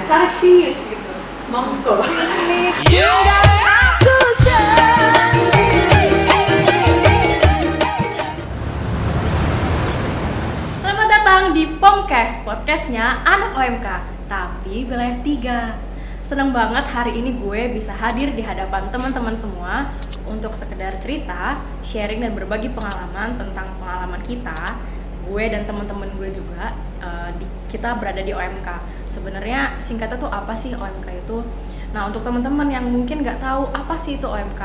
Tarsis gitu. Monggo. Selamat datang di Pomcast, podcastnya anak OMK, tapi wilayah 3. Seneng banget hari ini gue bisa hadir di hadapan teman-teman semua untuk sekedar cerita, sharing dan berbagi pengalaman tentang pengalaman kita. Gue dan teman-teman gue juga kita berada di OMK. Sebenarnya singkatnya tuh apa sih OMK itu? Nah, untuk teman-teman yang mungkin nggak tahu apa sih itu OMK,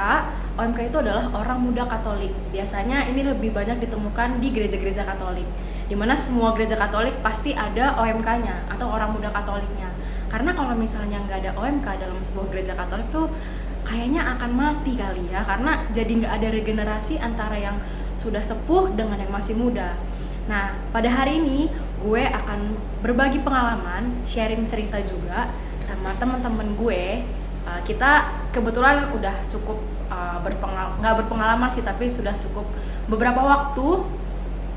OMK itu adalah Orang Muda Katolik. Biasanya ini lebih banyak ditemukan di gereja-gereja Katolik, dimana semua gereja Katolik pasti ada OMK-nya atau Orang Muda Katoliknya. Karena kalau misalnya nggak ada OMK dalam sebuah gereja Katolik tuh kayaknya akan mati kali ya, karena jadi nggak ada regenerasi antara yang sudah sepuh dengan yang masih muda. Nah, pada hari ini gue akan berbagi pengalaman, sharing cerita juga sama teman-teman gue. Kita kebetulan udah cukup nggak berpengalaman sih, tapi sudah cukup beberapa waktu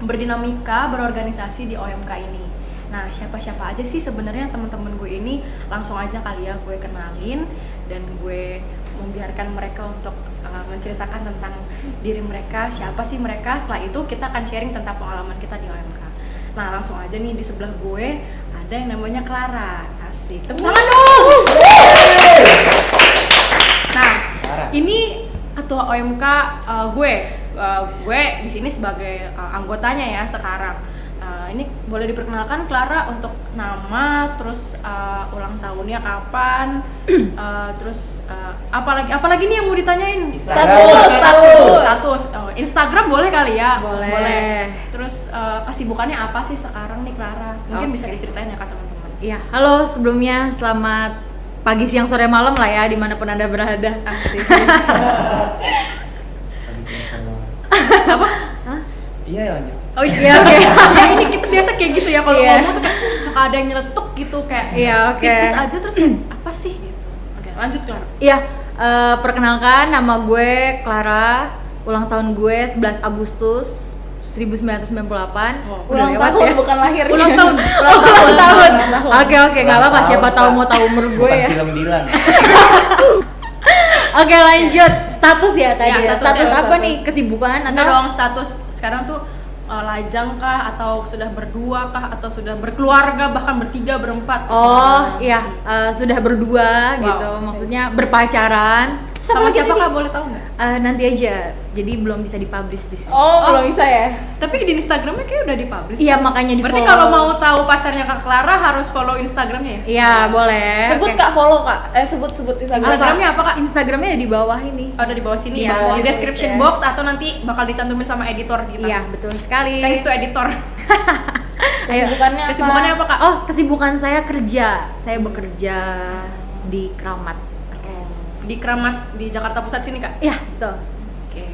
berdinamika, berorganisasi di OMK ini. Nah, siapa-siapa aja sih sebenarnya teman-teman gue ini? Langsung aja kali ya gue kenalin, dan gue membiarkan mereka untuk menceritakan tentang diri mereka, siapa sih mereka. Setelah itu kita akan sharing tentang pengalaman kita di OMK. Nah, langsung aja nih, di sebelah gue ada yang namanya Clara. Asik, tepuk tangan dong! Nah, ini ketua OMK gue di sini sebagai anggotanya ya sekarang. Ini boleh diperkenalkan Clara untuk nama, terus ulang tahunnya kapan, terus apalagi nih yang mau ditanyain? Status. Instagram boleh kali ya? Boleh. Terus kesibukannya apa sih sekarang nih Clara? Mungkin bisa diceritain ya ke teman-teman. Iya, halo sebelumnya, selamat pagi, siang, sore, malam lah ya, dimanapun Anda berada. Asik. Apa? Iya, lanjut. Oh iya, oke. Ya ini kita biasa kayak gitu ya, kalau ngomong tuh kayak suka ada yang nyeletuk gitu, kayak tipis aja terus kayak apa sih gitu. Oke, lanjut Clara. Iya, perkenalkan, nama gue Clara, ulang tahun gue 11 Agustus 1998. Ulang tahun ya? Bukan lahir. Ulang tahun. Oke, nggak apa-apa, siapa tahu mau tahu umur gue ya. Film Dilan. Oke, lanjut. Status ya tadi. Ya, status apa status. nih? Kesibukan Enggak atau dong, status sekarang tuh lajang kah, atau sudah berdua kah, atau sudah berkeluarga, bahkan bertiga, berempat? Oh iya, sudah berdua. Wow. Gitu, maksudnya berpacaran. Sama siapa kah, boleh tahu nggak? Nanti aja, jadi belum bisa dipublish di sini. Oh, belum bisa ya? Tapi di Instagramnya kayak udah dipublish. Iya, makanya di Berarti follow. kalau mau tahu pacarnya Kak Clara harus follow Instagramnya ya? Iya, boleh. Sebut Oke. Kak, follow Kak. Sebut Instagramnya apa Kak? Instagramnya ada di bawah ini. Oh, ada di bawah sini Di ya, bawah di description tulis ya. box, atau nanti bakal dicantumin sama editor kita. Iya, betul sekali. Thanks to editor. Kesibukannya apa? Kesibukannya apa Kak? Oh, kesibukan saya kerja. Saya bekerja di Kramat. Di Kramat di Jakarta Pusat sini Kak? Iya, betul. Oke.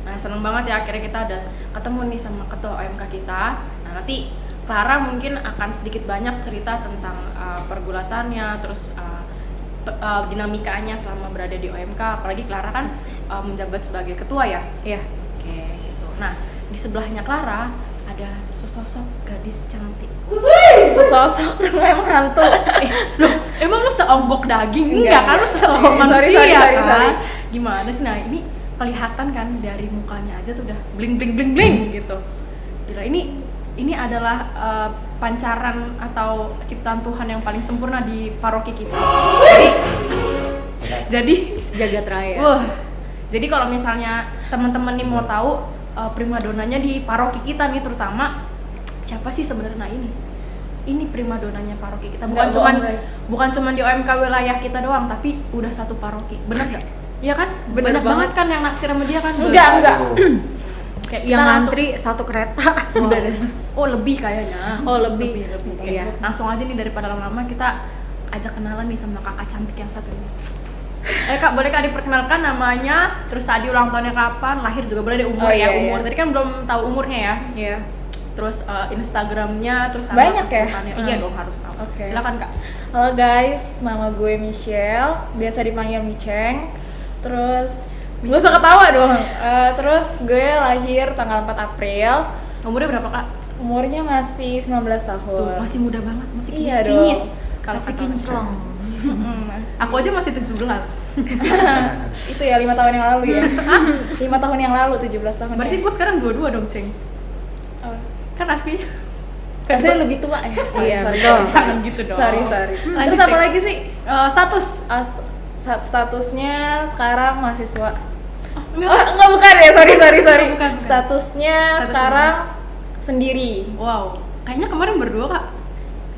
Nah, seneng banget ya akhirnya kita udah ketemu nih sama ketua OMK kita. Nah, nanti Clara mungkin akan sedikit banyak cerita tentang pergulatannya, terus dinamikanya selama berada di OMK. Apalagi Clara kan menjabat sebagai ketua ya? Iya. Oke, gitu. Nah, di sebelahnya Clara ada sesosok gadis cantik. Sesosok memang hantu. Loh, emang lu seonggok daging? Enggak, Kan lu sesosok sorry, manusia sorry. kan? Gimana sih? Nah, ini kelihatan kan dari mukanya aja tuh udah bling gitu. Gila, ini adalah pancaran atau ciptaan Tuhan yang paling sempurna di paroki kita. Jadi Sejagat raya. jadi kalau misalnya teman-teman nih mau tahu primadonanya di paroki kita nih, terutama siapa sih sebenarnya ini primadonanya paroki kita, bukan cuman di OMK wilayah kita doang, tapi udah satu paroki. Bener nggak? Iya kan? Bener Banyak banget. banget kan yang naksir sama dia kan? Enggak. Kayak Yang kita ngantri satu kereta. Oh, lebih kayaknya. Oh, lebih. Oke, Iya. langsung aja nih daripada lama-lama kita ajak kenalan nih sama kakak cantik yang satu ini. Kak, boleh Kak diperkenalkan namanya, terus tadi ulang tahunnya kapan, lahir juga boleh, deh umur umur. Iya. Tadi kan belum tahu umurnya ya. Iya. Terus Instagramnya, terus Banyak ya? kesibukannya. Iya dong, harus tahu. Oke. Silakan Kak. Halo guys, nama gue Michelle, biasa dipanggil Miceng. Terus gak usah ketawa dong. Terus gue lahir tanggal 4 April. Umurnya berapa Kak? Umurnya masih 19 tahun. Tuh, masih muda banget, masih Iya kinyis. Kalau Masih kata orang. kinclong. Aku aja masih 17. Itu ya 5 tahun yang lalu ya. 5 tahun yang lalu, 17 tahun. Berarti ya. gue sekarang 22 dong, Ceng. Oh. Kan aslinya. Rasanya lebih tua ya. Iya, sorry, betul. Jangan gitu dong. Sorry. Lanjut, Terus apa Ceng. lagi sih? Status. Statusnya sekarang mahasiswa. Enggak. Oh, enggak bukan ya. Sorry. Bukan. Statusnya sekarang sendiri. Wow. Kayaknya kemarin berdua, Kak.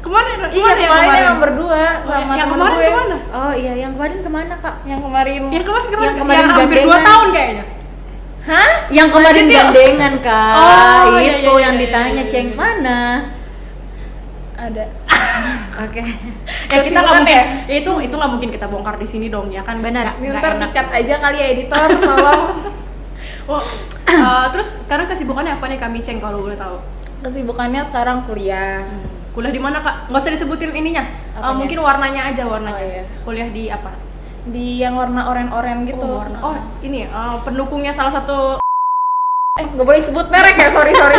Kemarin Iya, kemarin emang berdua sama yang temen kemarin gue. kemana? Oh iya, yang kemarin kemana kak? Yang kemarin. Yang kemarin Yang kemarin hampir 2 gandengan. tahun kayaknya. Hah? Yang kemarin Lanjut yuk. gandengan kak. Oh, iya, Itu iya, yang iya, ditanya iya, Ceng iya. mana? Ada. Oke. Ya kita nggak Kesibukan mungkin. ya? Ya itu nggak mungkin kita bongkar di sini dong ya kan. Benar. Nggak Ntar enak. dikat aja kali ya editor, tolong. Oh, terus sekarang kesibukannya apa nih kami Ceng kalau boleh tahu? Kesibukannya sekarang kuliah. Kuliah di mana kak? Nggak usah disebutin ininya. Apanya? Mungkin warnanya aja warnanya. Oh, iya. Kuliah di apa? Di yang warna oren-oren gitu. Oh ini pendukungnya salah satu. Nggak boleh sebut merek ya, sorry. Nanti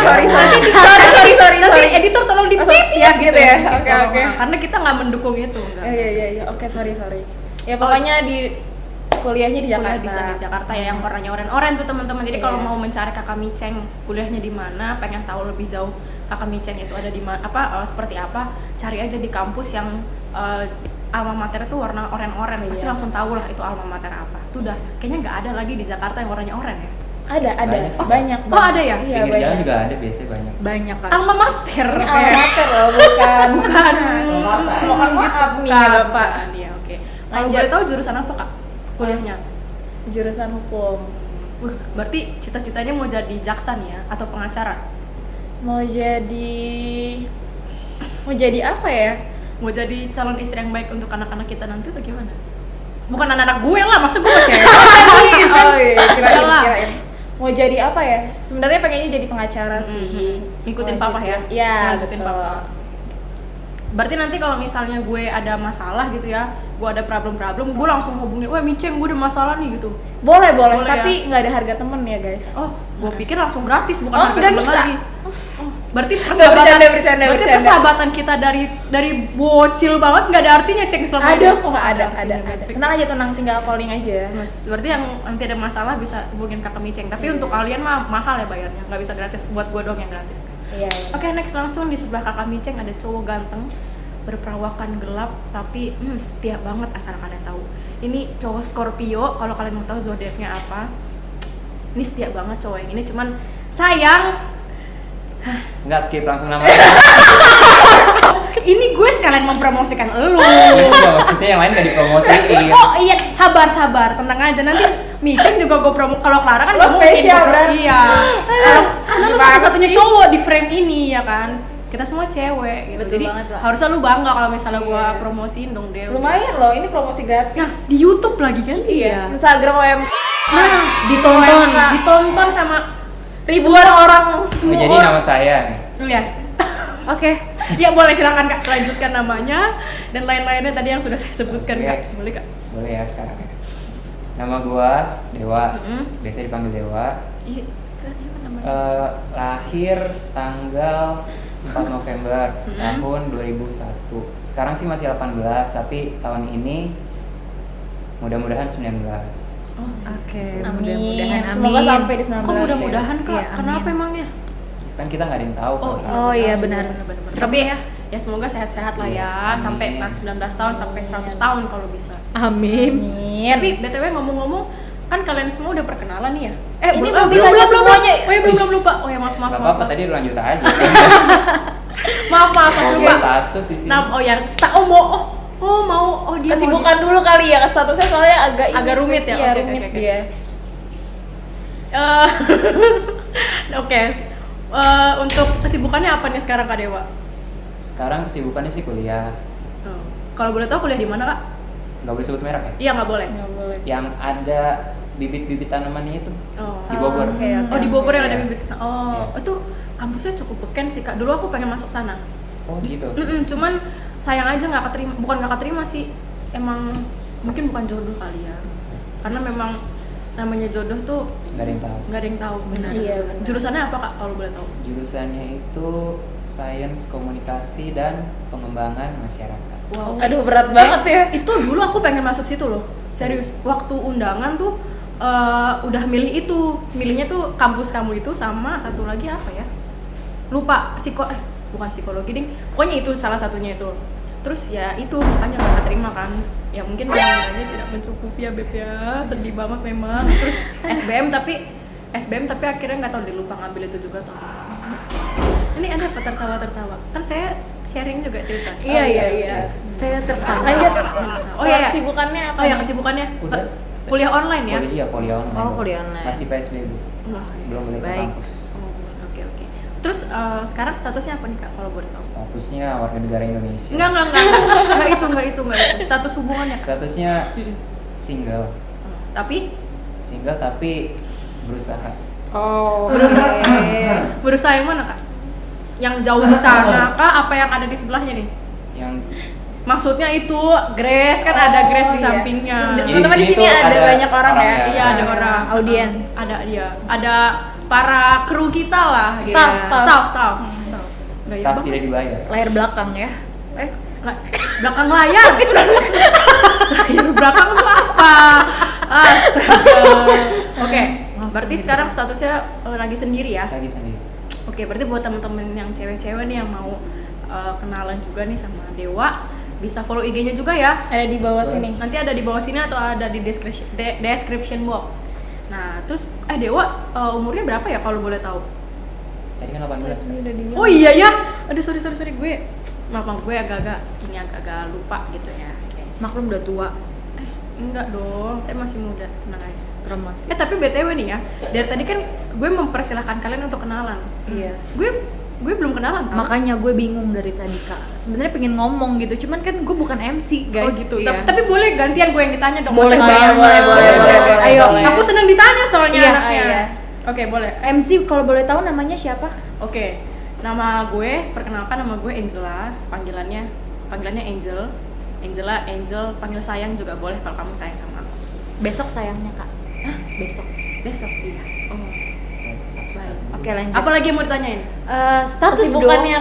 editor tolong di Langsung, pip ya, gitu ya. Oke. Oke. Karena kita nggak mendukung itu. Enggak. Iya. Oke, sorry. Ya pokoknya di kuliahnya di Kuliah Jakarta. di sana di Jakarta ya yang warnanya oren-oren tuh teman-teman. Jadi kalau Iya. mau mencari kakak Miceng kuliahnya di mana, pengen tahu lebih jauh kakak Miceng itu ada di mana, seperti apa, cari aja di kampus yang alma mater itu warna oren-oren. Pasti Iya. langsung tahu lah itu alma mater apa. Itu udah kayaknya nggak ada lagi di Jakarta yang warnanya oren ya. Ada, Banyak sih. banyak. Oh, ada ya? Iya, Pinggir jalan banyak. juga ada biasanya banyak. Banyak kak. Alma mater. Ini alma mater loh, bukan. Mohon maaf nih ya, Bukan, Bapak. bukan. Iya, oke. Kalau Lanjut. boleh tahu jurusan apa kak kuliahnya? Jurusan hukum. Berarti cita-citanya mau jadi jaksa nih ya atau pengacara? Mau jadi apa ya? Mau jadi calon istri yang baik untuk anak-anak kita nanti atau gimana? Bukan anak-anak gue lah, masa gue mau cewek? Oh iya, Iyalah. kirain. Mau jadi apa ya? Sebenarnya pengennya jadi pengacara sih. Ngikutin papa ya? Iya, Ngikutin betul. papa. Berarti nanti kalau misalnya gue ada masalah gitu ya, gue ada problem, gue langsung hubungin, wah Miceng gue ada masalah nih gitu. Boleh, Boleh tapi nggak ada harga temen ya guys. Oh, gue pikir langsung gratis, bukan Oh, harga nggak temen bisa. lagi. Oh, berarti bercanda. berarti persahabatan kita dari bocil banget nggak ada artinya Ceng selama Ada ini. kok, ada. artinya. Tenang aja, tinggal calling aja. Mas, berarti yang nanti ada masalah bisa hubungin kakak Miceng. Tapi Iya. untuk kalian mah mahal ya bayarnya, nggak bisa gratis. Buat gue doang yang gratis. Iya. Oke, next langsung di sebelah kakak Miceng ada cowok ganteng berperawakan gelap tapi setia banget asal kalian tahu. Ini cowok Scorpio, kalau kalian mau tahu zodiaknya apa. Ini setia banget cowok yang ini, cuman sayang Enggak, skip langsung nama. ini gue sekalian mempromosikan elu. Iya, maksudnya yang lain nggak dipromosiin. Oh iya, sabar, tenang aja. Nanti Miceng juga gue promo. Kalau Clara kan Lo nggak mungkin spesial, gua berarti. Iya. Karena lu Gimana satu-satunya sih? cowok di frame ini ya kan. Kita semua cewek gitu. Betul Jadi banget, Pak. harusnya lu bangga kalau misalnya gue Iya. promosiin dong Dew. Lumayan loh, ini promosi gratis. Nah, di YouTube lagi kan? Iya. Instagram OM Nah, ditonton sama ribuan orang. Oh, jadi nama saya nih. lihat. Oke. Ya boleh silakan Kak, lanjutkan namanya dan lain-lainnya tadi yang sudah saya sebutkan Oke. Kak. Boleh Kak? Boleh ya sekarang ya. Nama gua Dewa. Mm-mm. Biasa dipanggil Dewa. Iya, kan ini namanya. Lahir tanggal 4 November Mm-mm. tahun 2001. Sekarang sih masih 18, tapi tahun ini mudah-mudahan 19. Oh, Oke. Amin. Mudah-mudahan Semoga amin. sampai di 19. kok mudah-mudahan Kak? Iya, Kenapa amin. emangnya? Kan kita nggak ada yang tahu. Oh, kan. Oh iya benar. Tapi ya semoga sehat-sehat lah ya, Iya, sampai amin. 19 tahun sampai 100 tahun kalau bisa. Amin. Amin. Tapi BTW ngomong-ngomong, kan kalian semua udah perkenalan nih ya? Ini belum ditanya semuanya. Oh ya belum lupa. Oh ya maaf. Gak apa-apa, tadi lu lanjut aja. Maaf Mau lupa. status di sini. Mau dia Kesibukan dulu kali ya, statusnya soalnya agak Agak rumit ya? Iya, Oke, rumit oke. dia. Oke. Untuk kesibukannya apa nih sekarang Kak Dewa? Sekarang kesibukannya sih kuliah. Kalau boleh tahu kuliah di mana Kak? Nggak boleh sebut merek ya? Iya nggak boleh. Nggak boleh. Yang ada bibit-bibit tanamannya itu Oh. di Bogor. Oke, oke. Oh di Bogor yang ada Iya. bibit. Oh, Iya. itu kampusnya cukup beken sih Kak. Dulu aku pengen masuk sana. Oh gitu. Cuman sayang aja nggak keterima. Bukan nggak keterima sih. Emang mungkin bukan jodoh kali ya. Karena memang namanya jodoh tuh Nggak ada yang tahu. nggak ada yang tahu. Benar. Iya, benar. Jurusannya apa kak kalau boleh tahu? Jurusannya itu Sains Komunikasi dan Pengembangan Masyarakat. Wow. Aduh, berat banget ya. Itu dulu aku pengen masuk situ loh, serius. Waktu undangan tuh udah milih itu, milihnya tuh kampus kamu itu sama satu lagi apa ya? Lupa, bukan psikologi ding. Pokoknya itu salah satunya itu. Terus ya itu makanya gak keterima kan. Ya mungkin nilainya tidak mencukupi ya Beb ya. Sedih banget memang. Terus SBM tapi akhirnya nggak tahu deh, lupa ngambil itu juga atau apa. Ini ada apa tertawa-tertawa? Kan saya sharing juga cerita. Iya. Saya tertawa. Lanjut. Oh iya. Kesibukannya apa? Oh ya nih? kesibukannya. Udah. Kuliah online ya? Kuliah online. Oh, Bu. kuliah online. Masih PSBB. Belum boleh ke Baik. kampus. Oh, oke. Terus sekarang statusnya apa nih kak kalau boleh tahu? Statusnya warga negara Indonesia. Enggak itu. Status hubungannya. Statusnya Mm-mm. single. Tapi Single tapi berusaha. Oh, berusaha yang mana kak? Yang jauh di sana kak? Apa yang ada di sebelahnya nih? Yang Maksudnya itu Grace kan ada Grace di iya. sampingnya. Jadi Teman-teman di di situ sini ada ada banyak orang ya. orang ya. Iya ada orang. Audiens. Ada dia. Ada para kru kita lah. Staff. Staff. Gaya staff banget. tidak dibayar. layar belakang ya. Belakang layar. Layar belakang itu apa? Astaga. Oke, berarti sekarang statusnya lagi sendiri ya? Lagi sendiri. Oke, berarti buat temen-temen yang cewek-cewek nih yang mau kenalan juga nih sama Dewa, bisa follow IG-nya juga ya. Ada di bawah sini. Nanti ada di bawah sini atau ada di description box. Nah, terus Dewa umurnya berapa ya kalau boleh tahu? Tadi kan 18 kan? Ini udah dibilang. Oh iya ya. Aduh sorry gue. Maaf gue agak-agak lupa gitu ya. Oke. Maklum udah tua. Enggak dong, saya masih muda, tenang aja. Promosi. Tapi BTW nih ya, dari tadi kan gue mempersilahkan kalian untuk kenalan. Iya. Gue belum kenalan tau. Makanya gue bingung dari tadi kak. Sebenarnya pengen ngomong gitu, cuman kan gue bukan MC guys. Oh gitu. Iya. Tapi boleh gantian gue yang ditanya dong. Boleh Maksudnya- banget. boleh. Ayo. boleh. Aku seneng ditanya soalnya Iya. anaknya. Iya. Oke, boleh. MC kalau boleh tahu namanya siapa? Oke. Nama gue, perkenalkan nama gue Angela, panggilannya Angel. Angel, panggil sayang juga boleh kalau kamu sayang sama aku. Besok sayangnya kak. Hah? Besok. Iya. Oh. Baik. Oke lanjut. Apa lagi yang mau ditanyain? Status Kesibukannya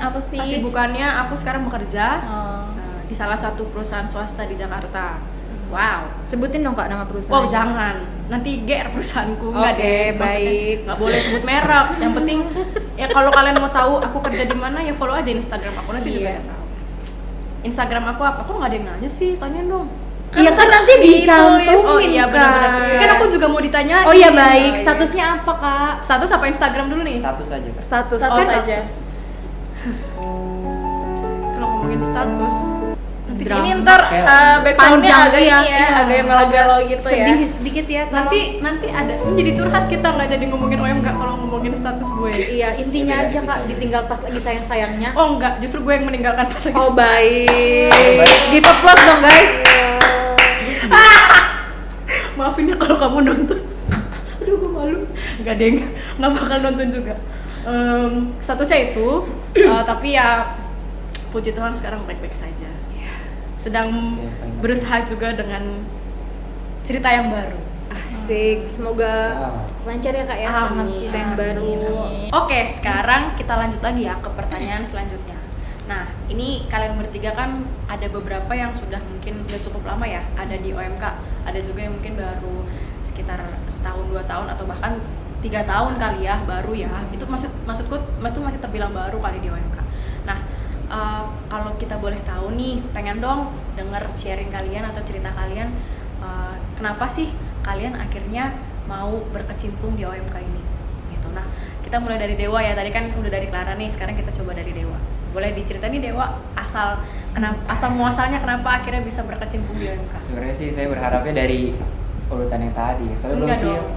apa sih? Kesibukannya aku sekarang bekerja Oh. di salah satu perusahaan swasta di Jakarta. Wow. Sebutin dong kak nama perusahaan. Wow, jangan. Nanti GR perusahaanku. Enggak Oke, deh. Maksudnya baik. nggak boleh sebut merek. Yang penting ya kalau kalian mau tahu aku kerja di mana ya follow aja Instagram aku, nanti juga Iya. ya tahu. Instagram aku apa? Kok nggak ada yang nanya sih? Tanyain dong. Iya kan nanti dicantumin. Oh iya benar-benar. Kak. Kan aku juga mau ditanya. Oh iya baik. Statusnya apa kak? Status apa Instagram dulu nih? Status aja Kak. Status. Status Oh, aja. Kalau ngomongin status nanti Drama. Ini ntar backsoundnya Panjang, agak iya. ini ya, agak melo-melo gitu ya. Sedih sedikit ya. tolong. nanti ada ini jadi curhat kita nggak jadi ngomongin OM nggak kalau ngomongin status gue. Iya intinya Beda aja kak. episode. Ditinggal pas lagi sayang-sayangnya. Oh enggak, justru gue yang meninggalkan pas lagi. Oh baik. Baik. Give applause dong guys. Maafin ya kalau kamu nonton. Aduh gue malu. Enggak deh, nggak bakal nonton juga. Statusnya itu, tapi ya puji Tuhan sekarang baik-baik saja. Sedang Oke, baik. berusaha juga dengan cerita yang baru. Asik. Semoga Wow. lancar ya kak ya sama Amin. kita yang baru. Oke, sekarang kita lanjut lagi ya ke pertanyaan selanjutnya. Nah, ini kalian bertiga kan ada beberapa yang sudah mungkin udah cukup lama ya ada di OMK, ada juga yang mungkin baru sekitar setahun 2 tahun atau bahkan 3 tahun kali ya baru ya. Itu maksudku itu masih terbilang baru kali di OMK. Nah, kalau kita boleh tahu nih, pengen dong denger sharing kalian atau cerita kalian, kenapa sih kalian akhirnya mau berkecimpung di OMK ini gitu. Nah, kita mulai dari Dewa ya, tadi kan udah dari Clara nih, sekarang kita coba dari Dewa. Boleh diceritain nih Dewa, asal muasalnya kenapa akhirnya bisa berkecimpung di OMK? Sebenarnya sih saya berharapnya dari urutan yang tadi. Soalnya belum Enggak sih. dong.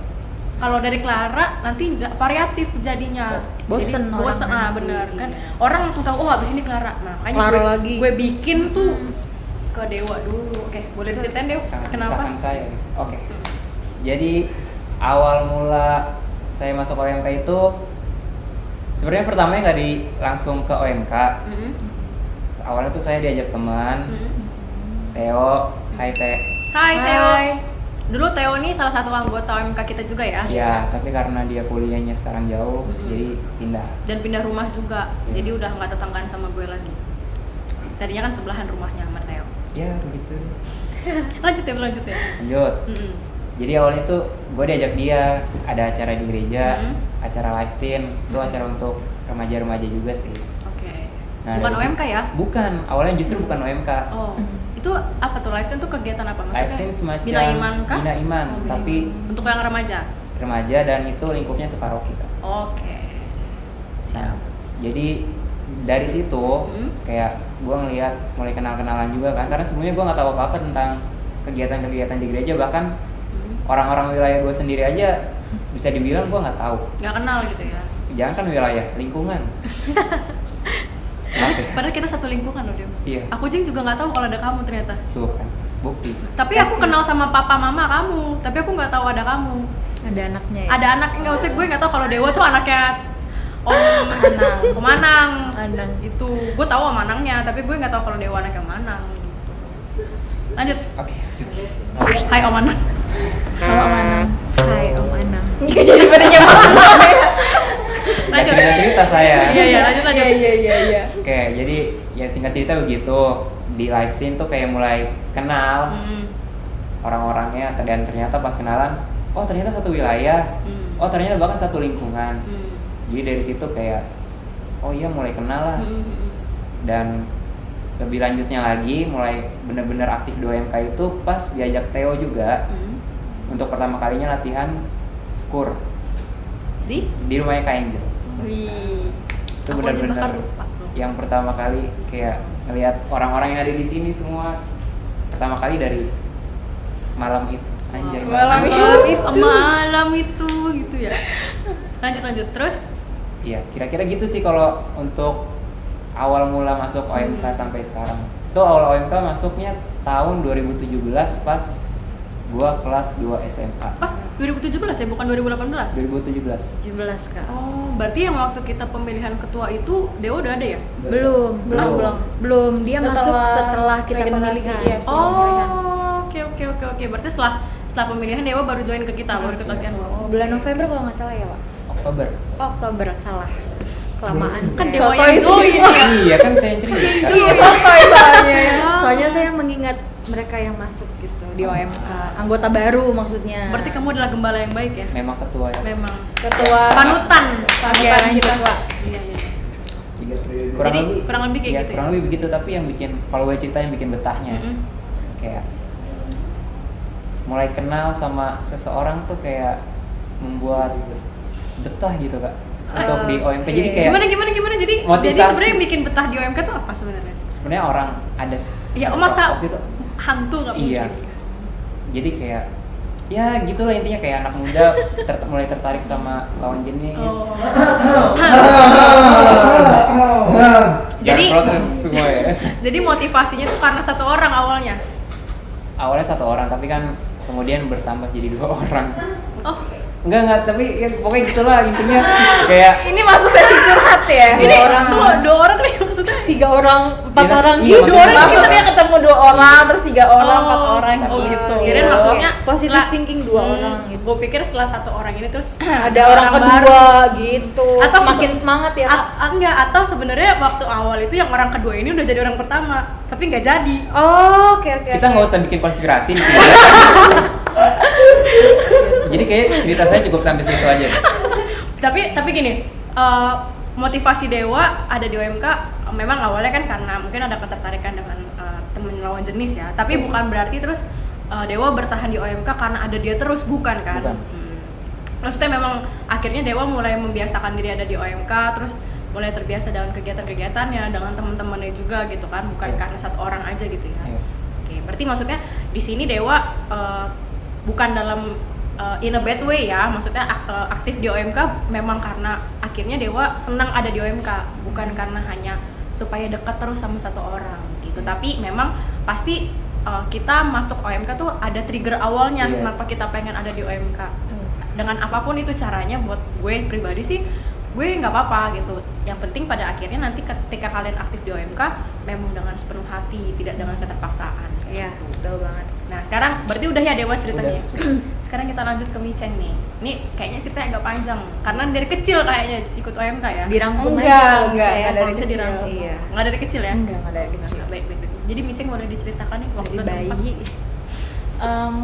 Kalau dari Clara nanti nggak variatif jadinya. Bosen Jadi, bosen orang. bener kan. Orang langsung tahu oh habis ini Clara. Nah, makanya Clara gue, lagi. gue bikin tuh ke Dewa dulu. Oke, boleh diceritain Dew Sangat kenapa? menyusahkan saya. Oke. Jadi awal mula saya masuk OMK itu sebenarnya pertamanya nggak langsung ke OMK. Mm-hmm. Awalnya tuh saya diajak teman, Mm-hmm. Theo, hai Teh. Hai Theo. Dulu Theo nih salah satu anggota OMK kita juga ya. Ya, tapi karena dia kuliahnya sekarang jauh, jadi pindah. Dan pindah rumah juga, Iya. jadi udah nggak tetanggaan sama gue lagi. Tadinya kan sebelahan rumahnya sama Theo. Ya, begitu deh. Lanjut ya. Lanjut. Mm-mm. Jadi awalnya tuh gue diajak dia ada acara di gereja, acara live teen, itu acara untuk remaja-remaja juga sih. Oke. Nah, Bukan dari situ- OMK ya? Bukan, awalnya justru bukan OMK. Oh, itu apa tuh live teen tuh kegiatan apa maksudnya? Live teen semacam Bina Iman kah? Bina Iman, Oh, Bina tapi Iman. Untuk yang remaja. remaja dan itu lingkupnya separoki kan. Oke. Nah, jadi dari situ kayak gue ngeliat mulai kenal-kenalan juga kan, karena sebelumnya gue nggak tahu apa-apa tentang kegiatan-kegiatan di gereja, bahkan orang-orang wilayah gue sendiri aja bisa dibilang gue nggak tahu. Nggak kenal gitu ya. Jangan kan wilayah, lingkungan. Maaf ya. Padahal kita satu lingkungan loh, Dim. Iya. Aku juga nggak tahu kalau ada kamu ternyata. Tuh kan, bukti. Tapi aku kenal sama papa mama kamu, tapi aku nggak tahu ada kamu. Ada anaknya ya? Ada anak, nggak usah, gue nggak tahu kalau Dewa tuh anaknya Om Manang. Anang. Itu gue tahu Om Manangnya, tapi gue nggak tahu kalau Dewa anaknya Manang. Lanjut. Oke, lanjut. Hai Om Manang. Halo Om Anang. Hai Om Anang. Ini jadi pada nyaman semua ya. Lanjut. Cerita saya. Iya, lanjut. Iya. Oke, jadi ya singkat cerita begitu. Di live teen tuh kayak mulai kenal orang-orangnya, dan ternyata pas kenalan, oh ternyata satu wilayah, oh ternyata bahkan satu lingkungan. Jadi dari situ kayak, oh iya mulai kenal lah. Dan lebih lanjutnya lagi, mulai bener-bener aktif di OMK itu pas diajak Theo juga untuk pertama kalinya latihan kur Di? rumahnya Kak Angel. Wih. Itu Aku aja bahkan benar-benar lupa. yang pertama kali kayak ngelihat orang-orang yang ada di sini semua pertama kali dari malam itu. Anjay. Malam itu gitu ya. Lanjut terus. Iya, kira-kira gitu sih kalau untuk awal mula masuk OMK sampai sekarang. Itu awal OMK masuknya tahun 2017 pas gua kelas 2 SMA. 2017 ya, bukan 2018? 2017. 17 Kak. Oh, berarti yang waktu kita pemilihan ketua itu Dewa udah ada ya? Belum. Dia masuk setelah kita regenerasi pemilihan. IFC pemilihan. Oke. Berarti setelah pemilihan Dewa baru join ke kita, baru ikut latihan. Oh, Bulan November kalau nggak salah ya Pak. Oktober. Oh, Oktober, salah. Kelamaan Kan saya. Dewa Sotoy yang sih. join ya. Iya kan saya cerita. Iya, sotoy soalnya ya. Soalnya saya mengingat mereka yang masuk gitu di OMK. Anggota baru maksudnya. Berarti kamu adalah gembala yang baik ya? Memang ketua ya. Memang. Ketua Panutan. Oke, lanjut. Iya. Kurang Jadi, lebih kurang lebih kayak ya, gitu ya? kurang lebih begitu, tapi yang bikin kalau gue cerita yang bikin betahnya kayak mulai kenal sama seseorang tuh kayak membuat betah gitu Kak untuk di OMK. Jadi kayak Gimana? Jadi motivasi. sebenarnya yang bikin betah di OMK tuh apa sebenarnya? sebenarnya orang ada Ya, ada masa waktu itu hantu nggak mungkin? iya. Jadi kayak ya gitulah intinya, kayak anak muda mulai tertarik sama lawan jenis. Jadi- Jangan protes semua ya. Jadi motivasinya tuh karena satu orang awalnya. Awalnya satu orang, tapi kan kemudian bertambah jadi 2 orang. Oh, Enggak, tapi ya pokoknya gitulah intinya kayak Ini masuk sesi curhat ya. ini orang. tuh 2 orang nih maksudnya. 3 orang, 4 Iya, orang. iya, gitu. 2 orang. Maksudnya ketemu 2 orang, terus 3 orang, 4 orang Oh gitu. Kirain maksudnya Positive setelah- thinking 2 orang gitu. Gue pikir setelah 1 orang ini terus Ada orang kedua gitu. Atau semakin sebe- semangat ya, Kak. Enggak, atau sebenarnya waktu awal itu yang orang kedua ini udah jadi orang pertama, tapi nggak jadi. Oh, oke. kita nggak usah bikin konspirasi di sini. Jadi kayak cerita saya cukup sampai situ aja deh. Tapi gini, motivasi Dewa ada di OMK memang awalnya kan karena mungkin ada ketertarikan dengan temen lawan jenis ya. Tapi bukan berarti terus Dewa bertahan di OMK karena ada dia terus, bukan kan? Bukan. Maksudnya memang akhirnya Dewa mulai membiasakan diri ada di OMK, terus mulai terbiasa dengan kegiatan-kegiatannya, dengan teman-temannya juga gitu kan, bukan Iya. karena satu orang aja gitu ya. Iya. Oke, berarti maksudnya di sini Dewa bukan dalam in a bad way ya, maksudnya aktif di OMK memang karena akhirnya Dewa senang ada di OMK, bukan karena hanya supaya dekat terus sama satu orang gitu. Tapi memang pasti kita masuk OMK tuh ada trigger awalnya Iya. kenapa kita pengen ada di OMK. Dengan apapun itu caranya, buat gue pribadi sih gue nggak apa-apa gitu. Yang penting pada akhirnya nanti ketika kalian aktif di OMK memang dengan sepenuh hati, tidak dengan keterpaksaan. Iya, betul banget. Nah sekarang berarti udah ya Dewa ceritanya. Sekarang kita lanjut ke Miceng nih. Ini kayaknya ceritanya agak panjang karena dari kecil kayaknya ikut OMK ya. Dirangkum Enggak, aja kalau enggak, misalnya. enggak dari Bisa kecil. dirangkum. Iya. Nggak dari kecil ya? Enggak dari kecil. Baik. Jadi Miceng boleh diceritakan nih waktu Dari dan tempat. bayi.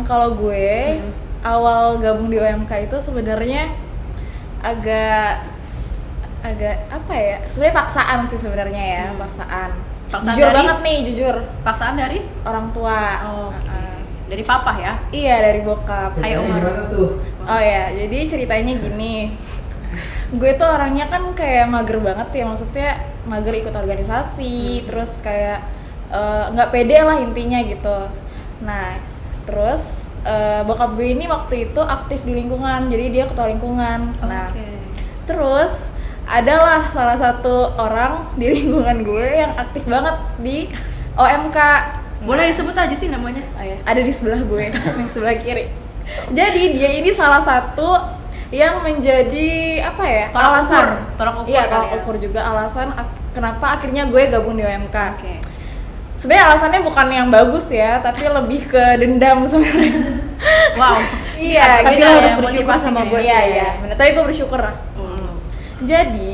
Kalau gue awal gabung di OMK itu sebenarnya agak apa ya? Sebenarnya paksaan sih sebenarnya ya, paksaan. Paksaan Jujur dari- banget nih, jujur. Paksaan dari? Orang tua. Oke. Dari papa ya? Iya, dari bokap. Ayo, Umar. Gimana tuh? Oh ya, jadi ceritanya gini. Gue tuh orangnya kan kayak mager banget ya, maksudnya mager ikut organisasi, terus kayak nggak pede lah intinya gitu. Nah, terus bokap gue ini waktu itu aktif di lingkungan, jadi dia ketua lingkungan. Nah, Oke. terus adalah salah satu orang di lingkungan gue yang aktif banget di OMK. Boleh disebut aja sih namanya? Oh ya, ada di sebelah gue, yang sebelah kiri. Jadi dia ini salah satu yang menjadi apa ya? Tolak alasan. ukur. Tolak ukur Iya, kali tolak ya. ukur juga alasan kenapa akhirnya gue gabung di OMK. Oke. Sebenarnya alasannya bukan yang bagus ya, tapi lebih ke dendam sebenarnya. Wow. Iya, Tapi gitu lo ya, harus bersyukur motivasinya. sama gue, Iya, Cek. iya. Bener, tapi gue bersyukur lah. Hmm. Jadi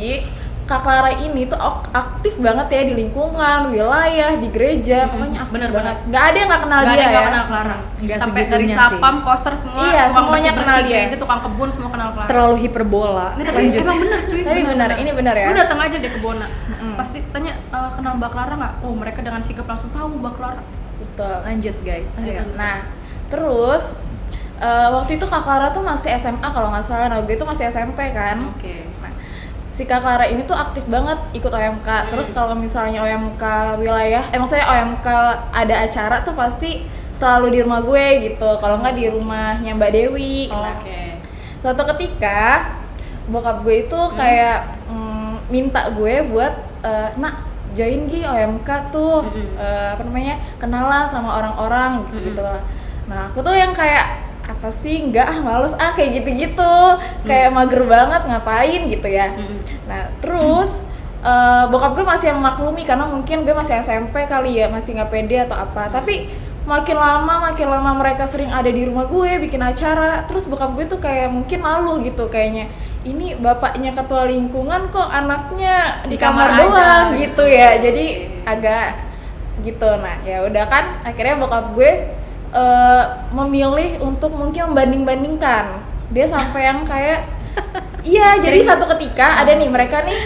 Kak Clara ini tuh aktif banget ya di lingkungan, wilayah, di gereja, pokoknya aktif bener, banget. Gak ada yang gak kenal Gak ada dia yang ya. nggak kenal Clara. Nggak Sampai dari segitunya sapam, sih. koster semua, Iya, tukang semuanya kenal bersih-bersih dia. gereja, tukang kebun semua kenal Clara. Terlalu hiperbola. Ini tapi emang bener cuy. Tapi benar, ini benar ya. Lu datang aja deh ke Bona. Pasti tanya kenal Mbak Clara nggak? Oh mereka dengan sigap langsung tahu Mbak Clara. Betul. Lanjut guys. Iya. Ayo. Nah, terus waktu itu Kak Clara tuh masih SMA kalau nggak salah, nah gue tuh masih SMP kan. Oke. Nah, si Kak Clara ini tuh aktif banget ikut OMK. Terus kalau misalnya OMK wilayah, maksudnya OMK ada acara tuh pasti selalu di rumah gue gitu. Kalau nggak di rumahnya Mbak Dewi. Nah, Oke. suatu ketika bokap gue itu kayak minta gue buat nak join Gi OMK tuh apa namanya, kenalan sama orang-orang gitu lah. Nah aku tuh yang kayak apa sih, enggak males kayak gitu-gitu, kayak mager banget ngapain gitu ya. Nah terus bokap gue masih memaklumi karena mungkin gue masih SMP kali ya, masih nggak pede atau apa. Tapi makin lama mereka sering ada di rumah gue bikin acara, terus bokap gue tuh kayak mungkin malu gitu kayaknya, ini bapaknya ketua lingkungan kok anaknya di kamar aja, doang gitu ya. Oke. Jadi agak gitu. Nah ya udah kan akhirnya bokap gue memilih untuk mungkin membanding-bandingkan. Dia sampai yang kayak iya, jadi satu ketika ada nih mereka nih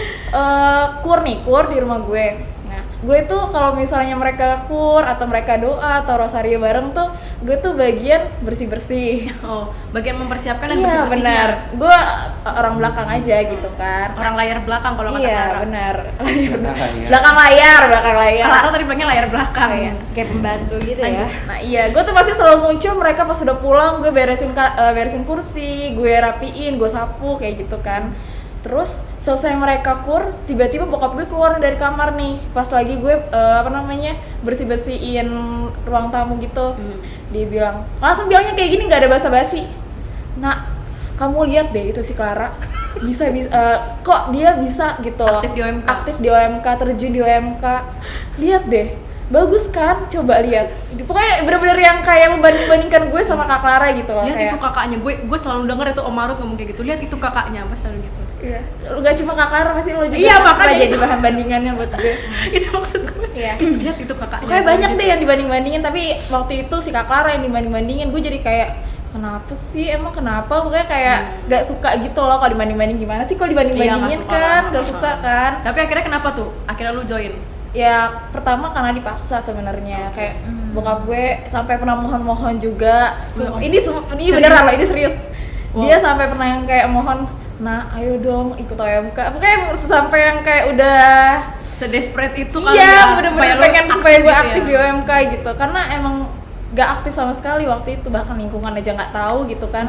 kur di rumah gue. Nah, gue tuh kalau misalnya mereka kur atau mereka doa atau rosario bareng tuh, gue tuh bagian bersih-bersih. Oh, bagian mempersiapkan dan Iya bersih-bersihnya. benar. Gue orang belakang aja gitu kan. Orang layar belakang kalau kata Iya Clara. benar. Belakang belakang layar. Clara tadi bilangnya layar belakang. Oh, iya. Kayak pembantu gitu Lanjut. ya. Nah iya, gue tuh pasti selalu muncul mereka pas udah pulang, gue beresin kursi, gue rapiin, gue sapu kayak gitu kan. Terus selesai mereka kur, tiba-tiba bokap gue keluar dari kamar nih, pas lagi gue bersih-bersihin ruang tamu gitu. Dia bilang, langsung bilangnya kayak gini, nggak ada basa-basi. Nah, kamu lihat deh itu si Clara bisa kok dia bisa gitu loh, aktif di OMK, terjun di OMK. Lihat deh, bagus kan, coba lihat. Pokoknya bener-bener yang kayak membanding-bandingkan gue sama Kak Clara gitu loh. Lihat kayak, itu kakaknya, gue selalu denger itu Om Marut ngomong kayak gitu. Lihat itu kakaknya, apa selalu gitu. iya, gak cuma Kak Clara, pasti lo juga Iya, pernah makanya jadi itu. bahan bandingannya buat gue. Itu maksud gue. Iya. Lihat itu kakaknya. Kayak selalu banyak gitu. deh yang dibanding-bandingin, tapi waktu itu si Kak Clara yang dibanding-bandingin, gue jadi kayak kenapa sih, emang kenapa? Pokoknya kayak gak suka gitu loh kalau dibanding-banding. Gimana sih kalau dibanding-bandingin Iya, kan, lah. gak suka kan. Tapi akhirnya kenapa tuh? Akhirnya lu join. Ya pertama karena dipaksa sebenarnya, kayak bokap gue sampai pernah mohon-mohon juga. Ini Serius? beneran loh, ini serius. Wow. Dia sampai pernah yang kayak mohon, nah ayo dong ikut OMK. Pokoknya sampai yang kayak udah Sedesperate itu kali iya, ya. bener-bener lu pengen supaya gue gitu aktif ya. di OMK gitu. Karena emang gak aktif sama sekali waktu itu, bahkan lingkungan aja nggak tahu gitu kan.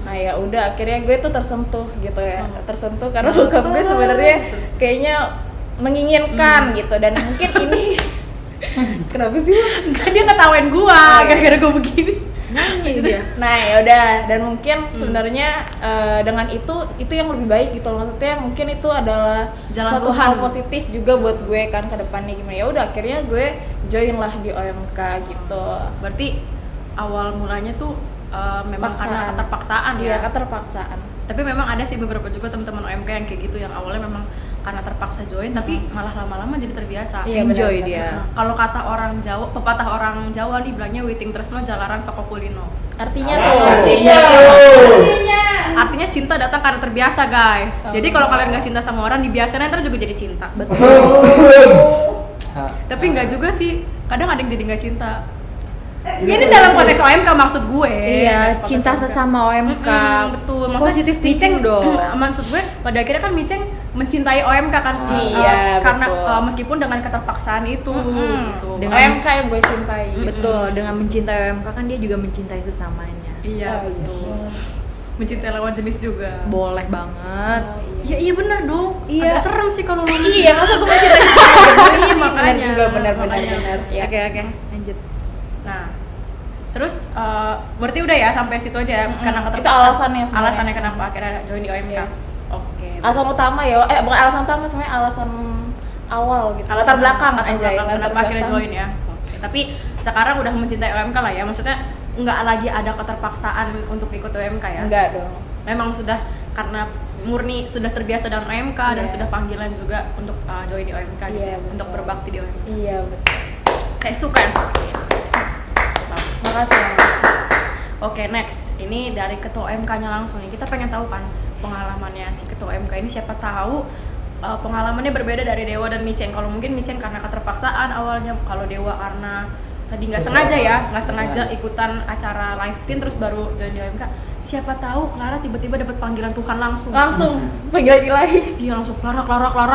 Nah ya udah akhirnya gue tuh tersentuh gitu ya, tersentuh karena bokap gue sebenarnya kayaknya menginginkan gitu, dan mungkin ini kenapa sih? Enggak, dia ngetawain gua gara-gara gua begini. nyanyi dia. Nah ya udah, dan mungkin sebenarnya dengan itu yang lebih baik gitu loh, maksudnya mungkin itu adalah Jalan suatu Tuhan. hal positif juga buat gue kan ke depannya gimana. Ya udah akhirnya gue join lah di OMK gitu. Berarti awal mulanya tuh memang Paksaan. karena keterpaksaan Iya, ya. keterpaksaan. Tapi memang ada sih beberapa juga teman-teman OMK yang kayak gitu, yang awalnya memang karena terpaksa join tapi malah lama-lama jadi terbiasa. Iya, Enjoy benar-benar. dia. Nah, kalau kata orang Jawa, pepatah orang Jawa nih bilangnya witing tresno jalaran soko kulino. Artinya tuh. Artinya cinta datang karena terbiasa, guys. Oh. Jadi kalau kalian nggak cinta sama orang, dibiasain ntar juga jadi cinta. Tapi nggak juga sih. Kadang ada yang jadi nggak cinta. Ini dalam konteks OMK maksud gue. Iya, Dalam konteks cinta OMK. sesama OMK. Betul. Maksudnya Positive Miceng thinking dong. Maksud gue pada akhirnya kan Miceng mencintai OMK kan. Iya, Karena betul. Meskipun dengan keterpaksaan itu gitu. Dengan- OMK yang gue cintai. Betul, dengan mencintai OMK kan dia juga mencintai sesamanya. Iya, Oh, betul. Mencintai lawan jenis juga. Boleh banget. Oh, iya. Ya iya benar dong. Iya. Agak serem sih kalau ngomong. Iya, masa gue mencintai sama Iya, makanya. benar juga, benar Makanya. ya. Oke, lanjut. Nah, terus berarti udah ya sampai situ aja ya, karena Itu keterpaksaan. alasannya sebenarnya. Alasannya kenapa akhirnya join di OMK. Iya. Oke. Alasan utama ya, bukan alasan utama, sebenarnya alasan awal gitu. Latar belakang latar anjay, belakang latar kenapa akhirnya belakang. join ya. Oke. Tapi sekarang udah mencintai OMK lah ya. Maksudnya nggak lagi ada keterpaksaan untuk ikut OMK ya. Enggak dong. Memang sudah karena murni sudah terbiasa dengan OMK dan Iya. sudah panggilan juga untuk join di OMK gitu, Iya, betul. untuk berbakti di OMK. Iya, betul. Saya suka yang seperti ini. Bagus. Makasih. Oke, next. Ini dari ketua OMK-nya langsung nih. Kita pengen tahu kan pengalamannya si ketua OMK ini, siapa tahu pengalamannya berbeda dari Dewa dan Miceng. Kalau mungkin Miceng karena keterpaksaan awalnya, kalau Dewa karena tadi nggak sengaja ya, nggak sengaja ikutan acara live team terus baru join di OMK. Siapa tahu Clara tiba-tiba dapat panggilan Tuhan langsung. Langsung panggilan ilahi. Dia langsung Clara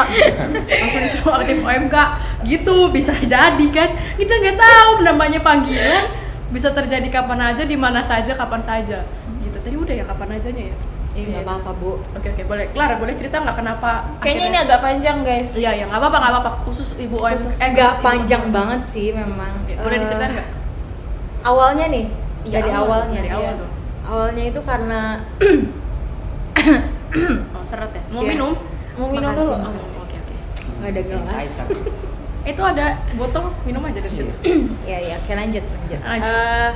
gitu. Langsung disuruh aktif OMK gitu, bisa jadi kan, kita nggak tahu namanya panggilan bisa terjadi kapan aja, di mana saja, kapan saja gitu. Tadi udah ya kapan ajanya ya. Nggak apa-apa, Bu. Oke, boleh. Clara boleh cerita nggak kenapa Kayaknya ini akhirnya- agak panjang, guys. iya nggak apa-apa khusus ibu OMK. Khusus. Nggak khusus panjang ibu. banget sih memang. Oke, boleh diceritain nggak? Awalnya nih, Iya, dari awalnya. dari awal Iya. dong. Awalnya itu karena Oh, seret ya. Mau Iya. minum? Mau minum Makasih, dulu. makasih. Oke. nggak ada gelas. Itu ada botol, minum aja dari situ. Ya, oke lanjut. Lanjut.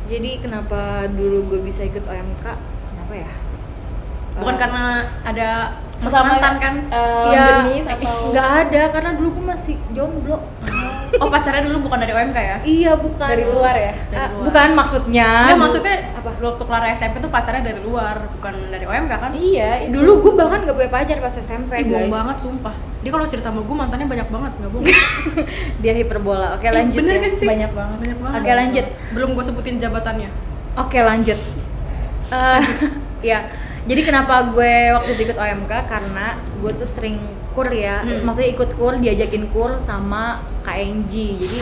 Jadi kenapa dulu gue bisa ikut OMK? Kenapa ya? Bukan karena ada Sesama mantan kan? Ya, jenis atau nggak ada karena dulu gue masih jomblo. Oh, pacarnya dulu bukan dari OMK ya? Iya, bukan. dari luar ya? Dari luar. Bukan maksudnya. Nggak, maksudnya apa? waktu Clara SMP tuh pacarnya dari luar, bukan dari OMK kan? Iya, Dulu gue bahkan gak punya pacar pas SMP, Ih, bohong guys. banget sumpah. Dia kalau cerita sama gue mantannya banyak banget, nggak bohong. Dia hiperbola. Oke, lanjut Bener ya. kan sih? banyak banget. Banyak banget. Oke, lanjut. Belum gue sebutin jabatannya. Oke, lanjut. Ya, jadi kenapa gue waktu itu ikut OMK? Karena gue tuh sering kur ya, maksudnya ikut kur, diajakin kur sama KNG. Jadi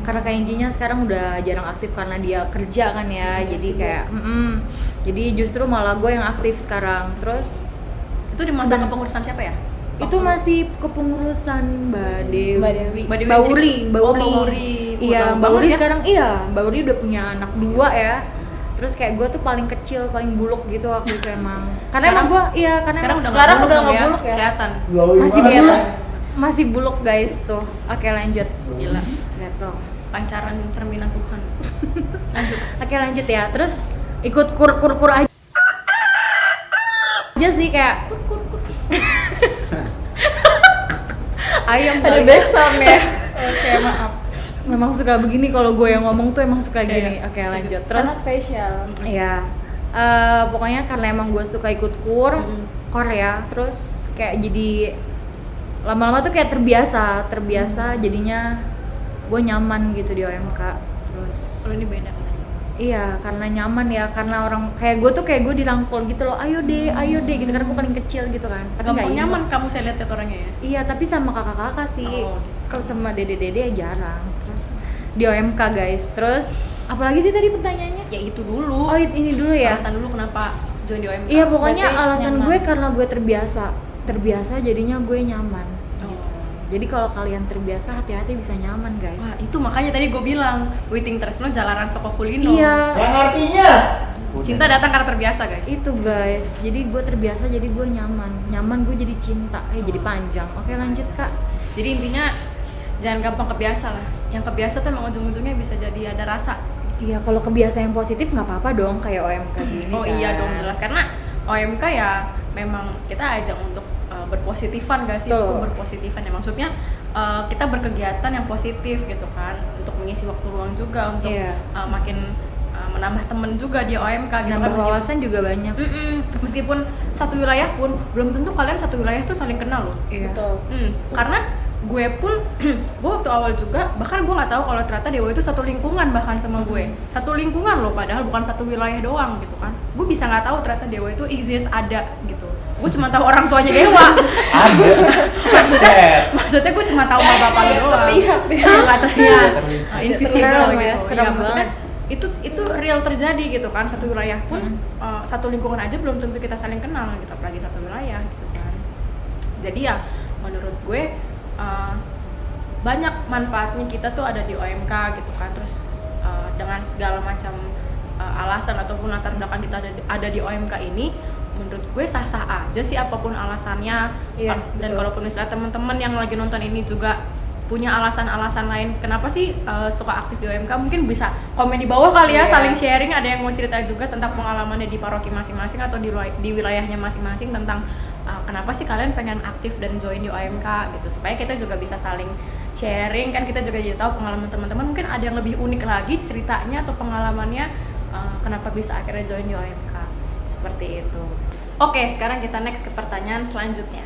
karena KNG-nya sekarang udah jarang aktif karena dia kerja kan ya, jadi sibuk. kayak jadi justru malah gue yang aktif sekarang. Terus Itu di masa kepengurusan siapa ya? itu masih kepengurusan Mbak Dewi. Mbak Dewi. Mbak Dewi Mbak jadi- Uli, Mbak Oh, Uli. Mbak Uli. Iya, Udah Mbak banget Uli ya? sekarang Mbak Uli udah punya anak 2 ya. Terus kayak gue tuh paling kecil, paling buluk gitu waktu itu emang. Karena emang gue karena Sekarang emang udah udah nggak nggak buluk ya? Kelihatan. masih buluk. Masih buluk guys tuh. Oke, lanjut. Gila. Gitu. Pancaran cerminan Tuhan. Lanjut. Oke, lanjut ya. Terus ikut kur aja. Sih kayak ayam Ada kali. backsound ya. Oke, maaf. Memang suka begini kalau gue yang ngomong tuh emang suka gini. Iya. Oke, lanjut. Karena Terus spesial. ya pokoknya karena emang gue suka ikut kur ya. Terus kayak jadi lama-lama tuh kayak terbiasa jadinya gue nyaman gitu di OMK. Terus Kalau ini beda. iya, karena nyaman ya, karena orang kayak gue dirangkul gitu loh, ayo deh gitu, karena gue paling kecil gitu kan. Tapi nggak Gampang iba. nyaman kamu saya lihat orangnya ya. Iya, tapi sama kakak-kakak sih. Oh. Kalau sama dede-dede ya jarang. Terus di OMK guys. Terus apalagi sih tadi pertanyaannya? Ya itu dulu. Oh, ini dulu ya. Alasan dulu kenapa join di OMK. Iya, pokoknya Berarti alasan nyaman. gue karena gue terbiasa jadinya gue nyaman. Oh. Jadi kalau kalian terbiasa, hati-hati bisa nyaman guys. Wah, itu makanya tadi gue bilang Witing Tresno jalaran soko kulino. Iya. Yang artinya Cinta datang karena terbiasa, guys. Itu guys, jadi gue terbiasa, jadi gue nyaman gue jadi cinta, jadi panjang. Oke lanjut kak. Jadi intinya jangan gampang kebiasa lah. Yang kebiasa tuh emang ujung-ujungnya bisa jadi ada rasa. Iya, kalau kebiasaan yang positif nggak apa-apa dong, kayak OMK gini Oh kan. iya dong, jelas, karena OMK ya memang kita ajak untuk berpositifan gak sih? Tuh. Itu berpositifan ya, maksudnya kita berkegiatan yang positif gitu kan, untuk mengisi waktu luang juga, untuk Iya. makin menambah temen juga di OMK gitu Nambah kan. wawasan juga banyak. Meskipun satu wilayah pun belum tentu kalian satu wilayah tuh saling kenal loh. Iya. Betul. Karena gue pun gue waktu awal juga bahkan gue nggak tahu kalau ternyata Dewa itu satu lingkungan bahkan sama gue, satu lingkungan loh, padahal bukan satu wilayah doang gitu kan. Gue bisa nggak tahu ternyata Dewa itu exist, ada gitu. Gue cuma tahu orang tuanya Dewa. Set. Maksudnya gue cuma tahu bapak-bapaknya doang. Terlihat ya. Nggak terlihat. Terlihat. Invisible Serem gitu. ya, serem Iya, maksudnya banget. itu real terjadi gitu kan. Satu wilayah pun satu lingkungan aja belum tentu kita saling kenal gitu, apalagi satu wilayah gitu kan. Jadi ya menurut gue banyak manfaatnya kita tuh ada di OMK gitu kan. Terus dengan segala macam alasan ataupun latar belakang kita ada di OMK ini, menurut gue sah-sah aja sih apapun alasannya. Iya, Dan betul. kalaupun misalnya teman-teman yang lagi nonton ini juga punya alasan-alasan lain kenapa sih suka aktif di OMK, mungkin bisa komen di bawah kali ya, Iya. saling sharing. Ada yang mau cerita juga tentang pengalamannya di paroki masing-masing atau di wilayahnya masing-masing tentang kenapa sih kalian pengen aktif dan join di OMK gitu, supaya kita juga bisa saling sharing kan. Kita juga jadi tahu pengalaman teman-teman, mungkin ada yang lebih unik lagi ceritanya atau pengalamannya kenapa bisa akhirnya join di OMK seperti itu. Oke, sekarang kita next ke pertanyaan selanjutnya.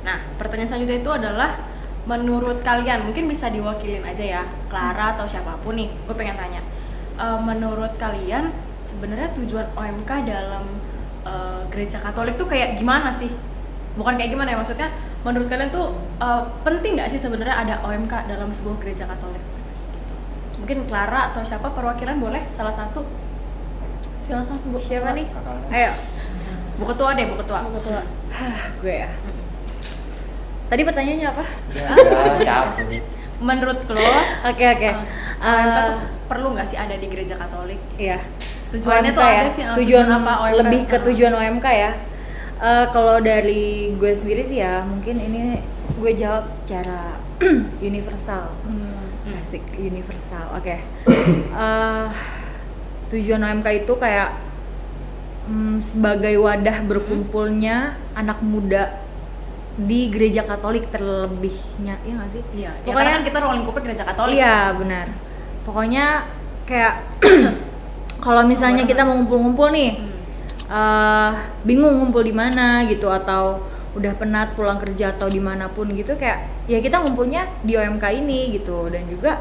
Nah, pertanyaan selanjutnya itu adalah, menurut kalian, mungkin bisa diwakilin aja ya, Clara atau siapapun nih, gue pengen tanya, menurut kalian sebenarnya tujuan OMK dalam gereja Katolik tuh kayak gimana sih? Bukan kayak gimana ya, maksudnya menurut kalian tuh penting nggak sih sebenarnya ada OMK dalam sebuah gereja Katolik? Gitu. Mungkin Clara atau siapa perwakilan boleh salah satu. Silakan Bu. Siapa nih? Kakak. Ayo. Bu Ketua deh, Bu Ketua. Ketua. Gue ya. Tadi pertanyaannya apa? Ya, capek. Menurut lo, Oke. OMK tuh perlu nggak sih ada di gereja Katolik? Iya. Tujuannya OMK tuh ya? ada sih, Tujuan apa OMK? lebih ke tujuan OMK ya. Kalau dari gue sendiri sih ya, mungkin ini gue jawab secara universal. Asik, universal. Oke. Tujuan OMK itu kayak sebagai wadah berkumpulnya anak muda di gereja Katolik terlebihnya, iya nggak sih? Iya, Pokoknya- pokoknya kan kita ruang lingkupnya gereja Katolik. Iya benar. Pokoknya kayak kalau misalnya kita mau ngumpul-ngumpul nih, bingung ngumpul di mana gitu, atau udah penat pulang kerja atau dimanapun gitu, kayak ya kita ngumpulnya di OMK ini gitu. Dan juga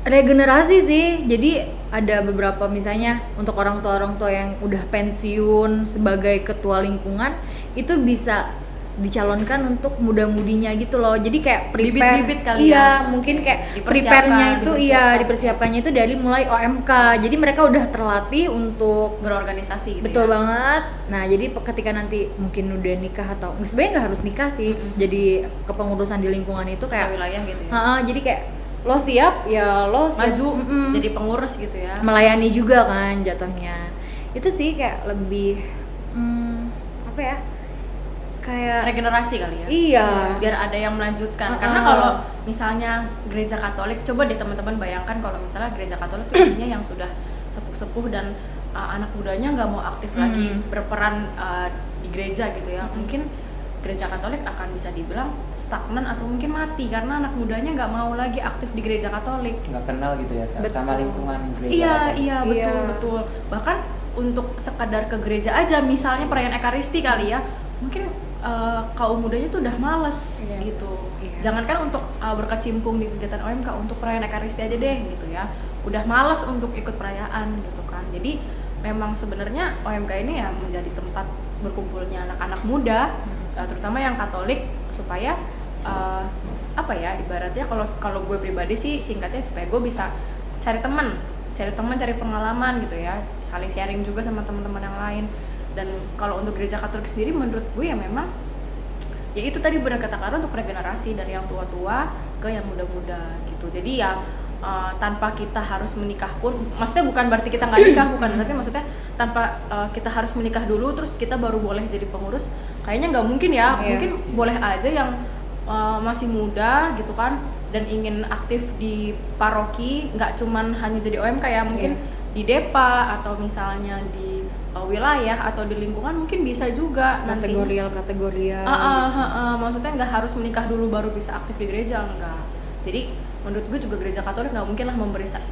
regenerasi sih, jadi ada beberapa misalnya untuk orang tua yang udah pensiun sebagai ketua lingkungan, itu bisa dicalonkan untuk muda-mudinya gitu loh. Jadi kayak prepare, Bibit-bibit kali iya, ya. mungkin kayak Dipersiapkan, prepare-nya itu dipersiapkan. dipersiapkannya itu dari mulai OMK. Jadi mereka udah terlatih untuk Berorganisasi gitu. betul ya. banget. Nah, jadi ketika nanti mungkin udah nikah atau sebenarnya nggak harus nikah sih. Jadi kepengurusan di lingkungan itu Kayak kayak wilayah gitu ya. jadi kayak lo siap ya lo siap, Maju jadi pengurus gitu ya. melayani juga kan jatuhnya. Itu sih kayak lebih apa ya? Kayak Regenerasi kali ya. iya. Biar ada yang melanjutkan. Heeh. Karena kalau misalnya gereja Katolik, coba deh teman-teman bayangkan kalau misalnya gereja Katolik itu isinya yang sudah sepuh-sepuh dan anak mudanya nggak mau aktif lagi berperan di gereja gitu ya. Mungkin gereja Katolik akan bisa dibilang stagnan atau mungkin mati karena anak mudanya nggak mau lagi aktif di gereja Katolik. Nggak kenal gitu ya Kak, sama Betul. lingkungan gereja. Iya, Katolik. iya, betul, Iya. betul. Bahkan untuk sekadar ke gereja aja, misalnya perayaan Ekaristi kali ya, mungkin kaum mudanya tuh udah males Iya. gitu. Iya. Jangankan untuk berkecimpung di kegiatan OMK, untuk perayaan Ekaristi aja deh gitu ya. Udah males untuk ikut perayaan gitu kan. Jadi memang sebenarnya OMK ini ya menjadi tempat berkumpulnya anak-anak muda, terutama yang Katolik, supaya apa ya, ibaratnya kalau gue pribadi sih singkatnya supaya gue bisa cari teman, cari pengalaman gitu ya, saling sharing juga sama teman-teman yang lain. Dan kalau untuk gereja Katolik sendiri menurut gue ya memang ya itu tadi benar kata Clara, untuk regenerasi dari yang tua-tua ke yang muda-muda gitu. Jadi ya tanpa kita harus menikah pun, maksudnya bukan berarti kita nggak nikah, bukan, tapi maksudnya tanpa kita harus menikah dulu terus kita baru boleh jadi pengurus, kayaknya nggak mungkin ya. Mungkin boleh aja yang masih muda gitu kan dan ingin aktif di paroki, nggak cuman hanya jadi OMK ya, mungkin di depa atau misalnya di wilayah atau di lingkungan mungkin bisa juga kategorial maksudnya nggak harus menikah dulu baru bisa aktif di gereja, enggak. Jadi menurut gue juga gereja Katolik nggak mungkin lah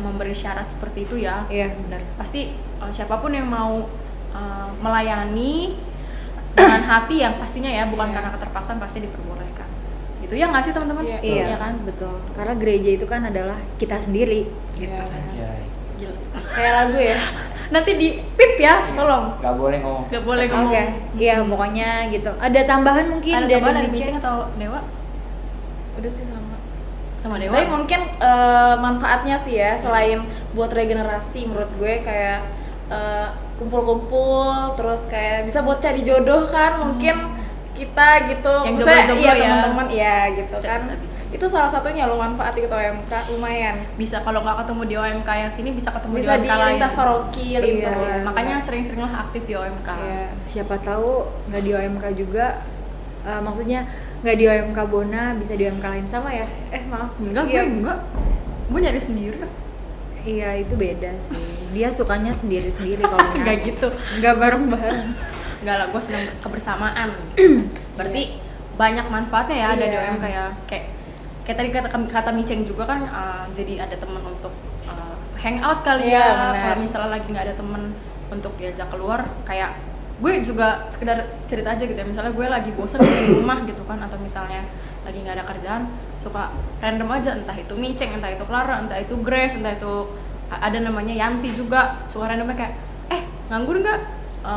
memberi syarat seperti itu ya. Iya benar. Pasti siapapun yang mau melayani dengan hati yang pastinya ya, bukan karena keterpaksaan, pasti diperbolehkan. Gitu ya nggak sih teman-teman? Iya kan, betul. Karena gereja itu kan adalah kita sendiri. Gitu. Anjay. Gila. Kayak lagu ya. Nanti di pip ya, tolong. Gak boleh ngomong. Gak boleh ngomong. Oke. Iya pokoknya gitu. Ada tambahan mungkin Ada dari tambahan dari Miceng? Miceng atau Dewa? Udah sih sama Dewa. tapi mungkin manfaatnya sih ya, selain buat regenerasi, menurut gue kayak kumpul-kumpul, terus kayak bisa buat cari jodoh kan, mungkin kita gitu, Yang misalnya jomblo-jomblo ya. teman-teman ya gitu Bisa, kan, bisa. itu salah satunya lo manfaat ikut OMK lumayan, Bisa kalau nggak ketemu di OMK yang sini bisa ketemu bisa di di OMK lain. lintas paroki, lintas Iya. ya. Makanya sering-seringlah aktif di OMK. Iya. Siapa tahu nggak di OMK juga, maksudnya nggak di OMK Bona, bisa di OMK lain sama ya? Maaf. Enggak, Iya. gue nyari sendiri. Iya itu beda sih. Dia sukanya sendiri-sendiri kalau Enggak nyari. gitu. Nggak bareng-bareng. Enggak lah, gue senang kebersamaan. Berarti banyak manfaatnya ya ada di Iya. OMK ya. Kayak tadi kata Miceng juga kan, jadi ada teman untuk hangout kali Iya, ya. benar. Kalau misalnya lagi nggak ada teman untuk diajak keluar, kayak gue juga sekedar cerita aja gitu ya. Misalnya gue lagi bosen di rumah gitu kan, atau misalnya lagi nggak ada kerjaan, suka random aja, entah itu Miceng, entah itu Clara, entah itu Grace, entah itu ada namanya Yanti juga, suka randomnya kayak nganggur nggak,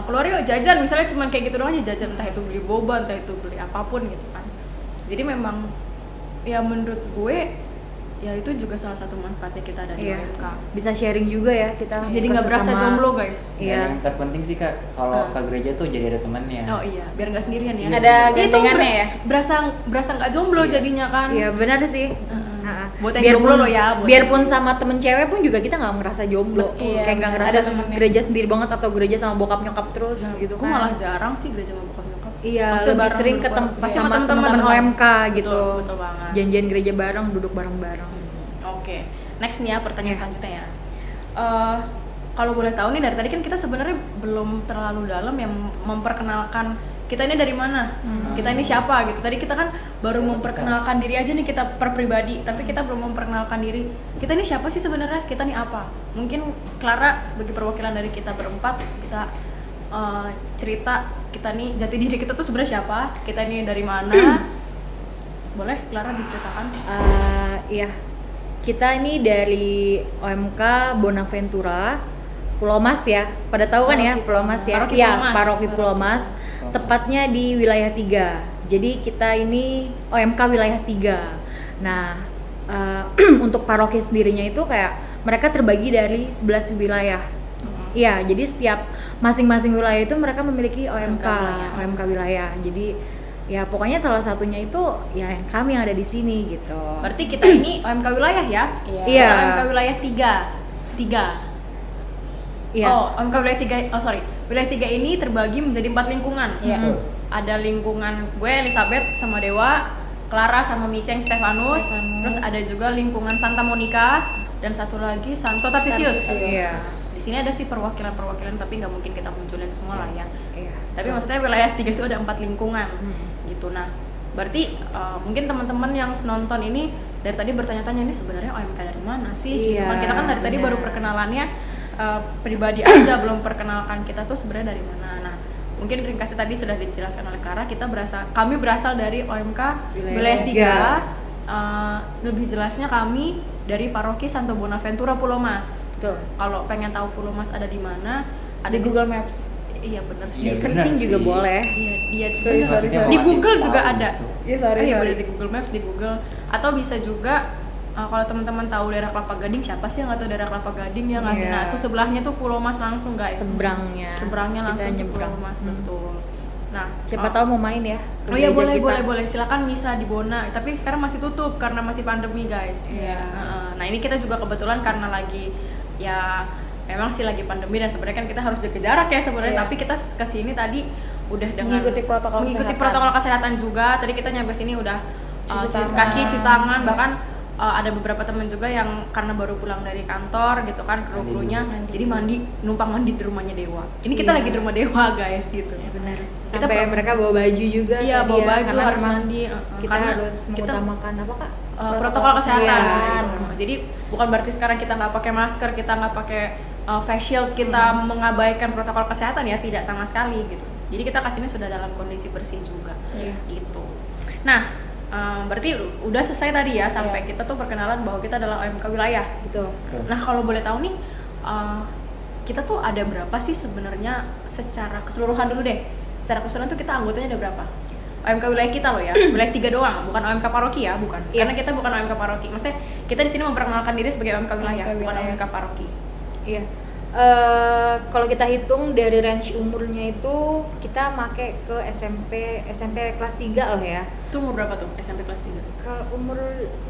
keluar yuk jajan, misalnya cuman kayak gitu doang aja, jajan, entah itu beli boba, entah itu beli apapun gitu kan. Jadi memang ya menurut gue ya itu juga salah satu manfaatnya kita dari Iya. OMK. Bisa sharing juga ya kita. Jadi nggak berasa sesama- jomblo guys. Dan Iya. yang terpenting sih Kak, kalau ke gereja tuh jadi ada temannya. Oh iya, biar nggak sendirian ya. Ada itu gantengannya ya? berasa nggak jomblo Iya. jadinya kan. Iya benar sih. Buat yang jomblo lo ya, buat biarpun sama temen cewek pun juga kita nggak ngerasa jomblo. Betul. Kayak nggak Ada ngerasa temennya. gereja sendiri banget atau gereja sama bokap nyokap terus gitu Gue kan. malah jarang sih gereja sama bokap nyokap. Iya, Pasti lebih bareng sering duduk ketemu bareng. pas Iya. sama teman-teman teman-teman. OMK gitu. Betul banget. Janjian gereja bareng, duduk bareng-bareng. Oke, next nih ya pertanyaan Iya. selanjutnya ya. Kalau boleh tahu nih, dari tadi kan kita sebenarnya belum terlalu dalam yang memperkenalkan kita ini dari mana, kita ini siapa gitu. Tadi kita kan baru memperkenalkan diri aja nih, kita per pribadi, tapi kita belum memperkenalkan diri. Kita ini siapa sih sebenarnya? Kita ini apa? Mungkin Clara sebagai perwakilan dari kita berempat bisa cerita kita nih, jati diri kita tuh sebenarnya siapa? Kita ini dari mana? Boleh Clara diceritakan? Iya, kita ini dari OMK Bonaventura, Pulau Mas ya. Pada tahu kan ya Pulau Mas ya? Paroki Iya, Pulau Mas. Paroki Pulau Mas. Tepatnya di wilayah 3. Jadi kita ini OMK wilayah 3. Nah, untuk paroki sendirinya itu kayak mereka terbagi dari 11 wilayah. Iya, jadi setiap masing-masing wilayah itu mereka memiliki OMK wilayah. Jadi ya pokoknya salah satunya itu ya kami yang ada di sini gitu. Berarti kita ini OMK wilayah ya? Iya. OMK wilayah 3. Iya. Oh, OMK wilayah 3. Oh, sorry. Wilayah 3 ini terbagi menjadi 4 lingkungan. Iya. Betul. Ada lingkungan gue Elizabeth sama Dewa, Clara sama Miceng Stefanus. Terus ada juga lingkungan Santa Monica dan satu lagi Santo Tarsisius. Iya. Di sini ada sih perwakilan-perwakilan, tapi nggak mungkin kita munculin semua lah ya. Iya. Tapi maksudnya wilayah 3 itu ada 4 lingkungan gitu. Nah, berarti mungkin teman-teman yang nonton ini dari tadi bertanya-tanya, ini sebenarnya OMK dari mana sih? Gitu kan. Iya, Kita kan dari tadi benar. baru perkenalannya pribadi aja, belum perkenalkan kita tuh sebenarnya dari mana. Nah, mungkin ringkasnya tadi sudah dijelaskan oleh Clara, kami berasal dari OMK wilayah 3. Lebih jelasnya kami dari Paroki Santo Bonaventura Pulau Mas. Betul. Kalau pengen tahu Pulau Mas ada di mana, ada Di Google Maps. Iya benar Di sih. Iya, searching benar juga sih. boleh. Iya, dia Sorry, benar. sorry, sorry. Di Masih Google juga tahu ada. gitu. Iya, sorry. Iya benar, di Google Maps, di Google. Atau bisa juga kalau teman-teman tahu daerah Kelapa Gading, siapa sih yang nggak tahu daerah Kelapa Gading ya nggak sih? Iya. Nah, itu sebelahnya tuh Pulau Mas langsung guys. Seberangnya. Seberangnya Kita langsung tuh nyebrang. Pulau Mas, betul. Nah, Siapa tahu mau main ya. ke Oh iya, gereja boleh. Silakan misa di Bona. Tapi sekarang masih tutup karena masih pandemi, guys. Iya. Nah, ini kita juga kebetulan karena lagi ya memang sih lagi pandemi dan sebenarnya kan kita harus jaga jarak ya sebenarnya. Iya. Tapi kita kesini tadi udah dengan Mengikuti protokol kesehatan juga. Tadi kita nyampe sini udah Cuci cuci tangan. kaki, cuci tangan, Iya. bahkan ada beberapa teman juga yang karena baru pulang dari kantor gitu kan, kru-krunya Mandi. jadi numpang mandi di rumahnya Dewa. Ini kita Iya. lagi di rumah Dewa, guys, gitu. Ya benar. Kita Sampai promosi. mereka bawa baju juga. Iya, tadi bawa ya, baju, karena harus memang mandi. Kita Karena harus kita mengutamakan apa Kak? protokol kesehatan. kesehatan. Gitu. Jadi bukan berarti sekarang kita nggak pakai masker, kita nggak pakai face shield, kita mengabaikan protokol kesehatan ya, tidak sama sekali gitu. Jadi kita kesini sudah dalam kondisi bersih juga, Iya. gitu. Nah, berarti udah selesai tadi ya sampai Iya. kita tuh perkenalan bahwa kita adalah OMK wilayah. Gitu. Nah, kalau boleh tahu nih, kita tuh ada berapa sih sebenarnya secara keseluruhan dulu deh. Secara keseluruhan tuh kita anggotanya ada berapa? OMK wilayah kita loh ya, wilayah 3 doang, bukan OMK paroki ya, bukan. Iya. Karena kita bukan OMK paroki. Maksudnya kita di sini memperkenalkan diri sebagai OMK wilayah, OMK bukan wilayah. OMK paroki. Iya. Kalau kita hitung dari range umurnya itu kita make ke SMP kelas 3 lah ya. Itu umur berapa tuh SMP kelas 3? Kalau umur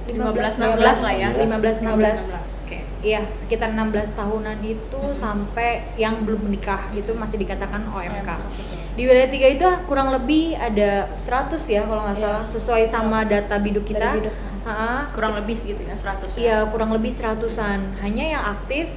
15, 16 lah ya. 16. Oke. Iya, sekitar 16 tahunan itu sampai yang belum menikah itu masih dikatakan OMK. Di wilayah 3 itu kurang lebih ada 100 ya kalau nggak Iya, salah, sesuai sama 100 data biduk kita. dari biduk. Ha-ha. Kurang lebih segitu ya, 100 ya. Iya, kurang lebih 100-an. Hanya yang aktif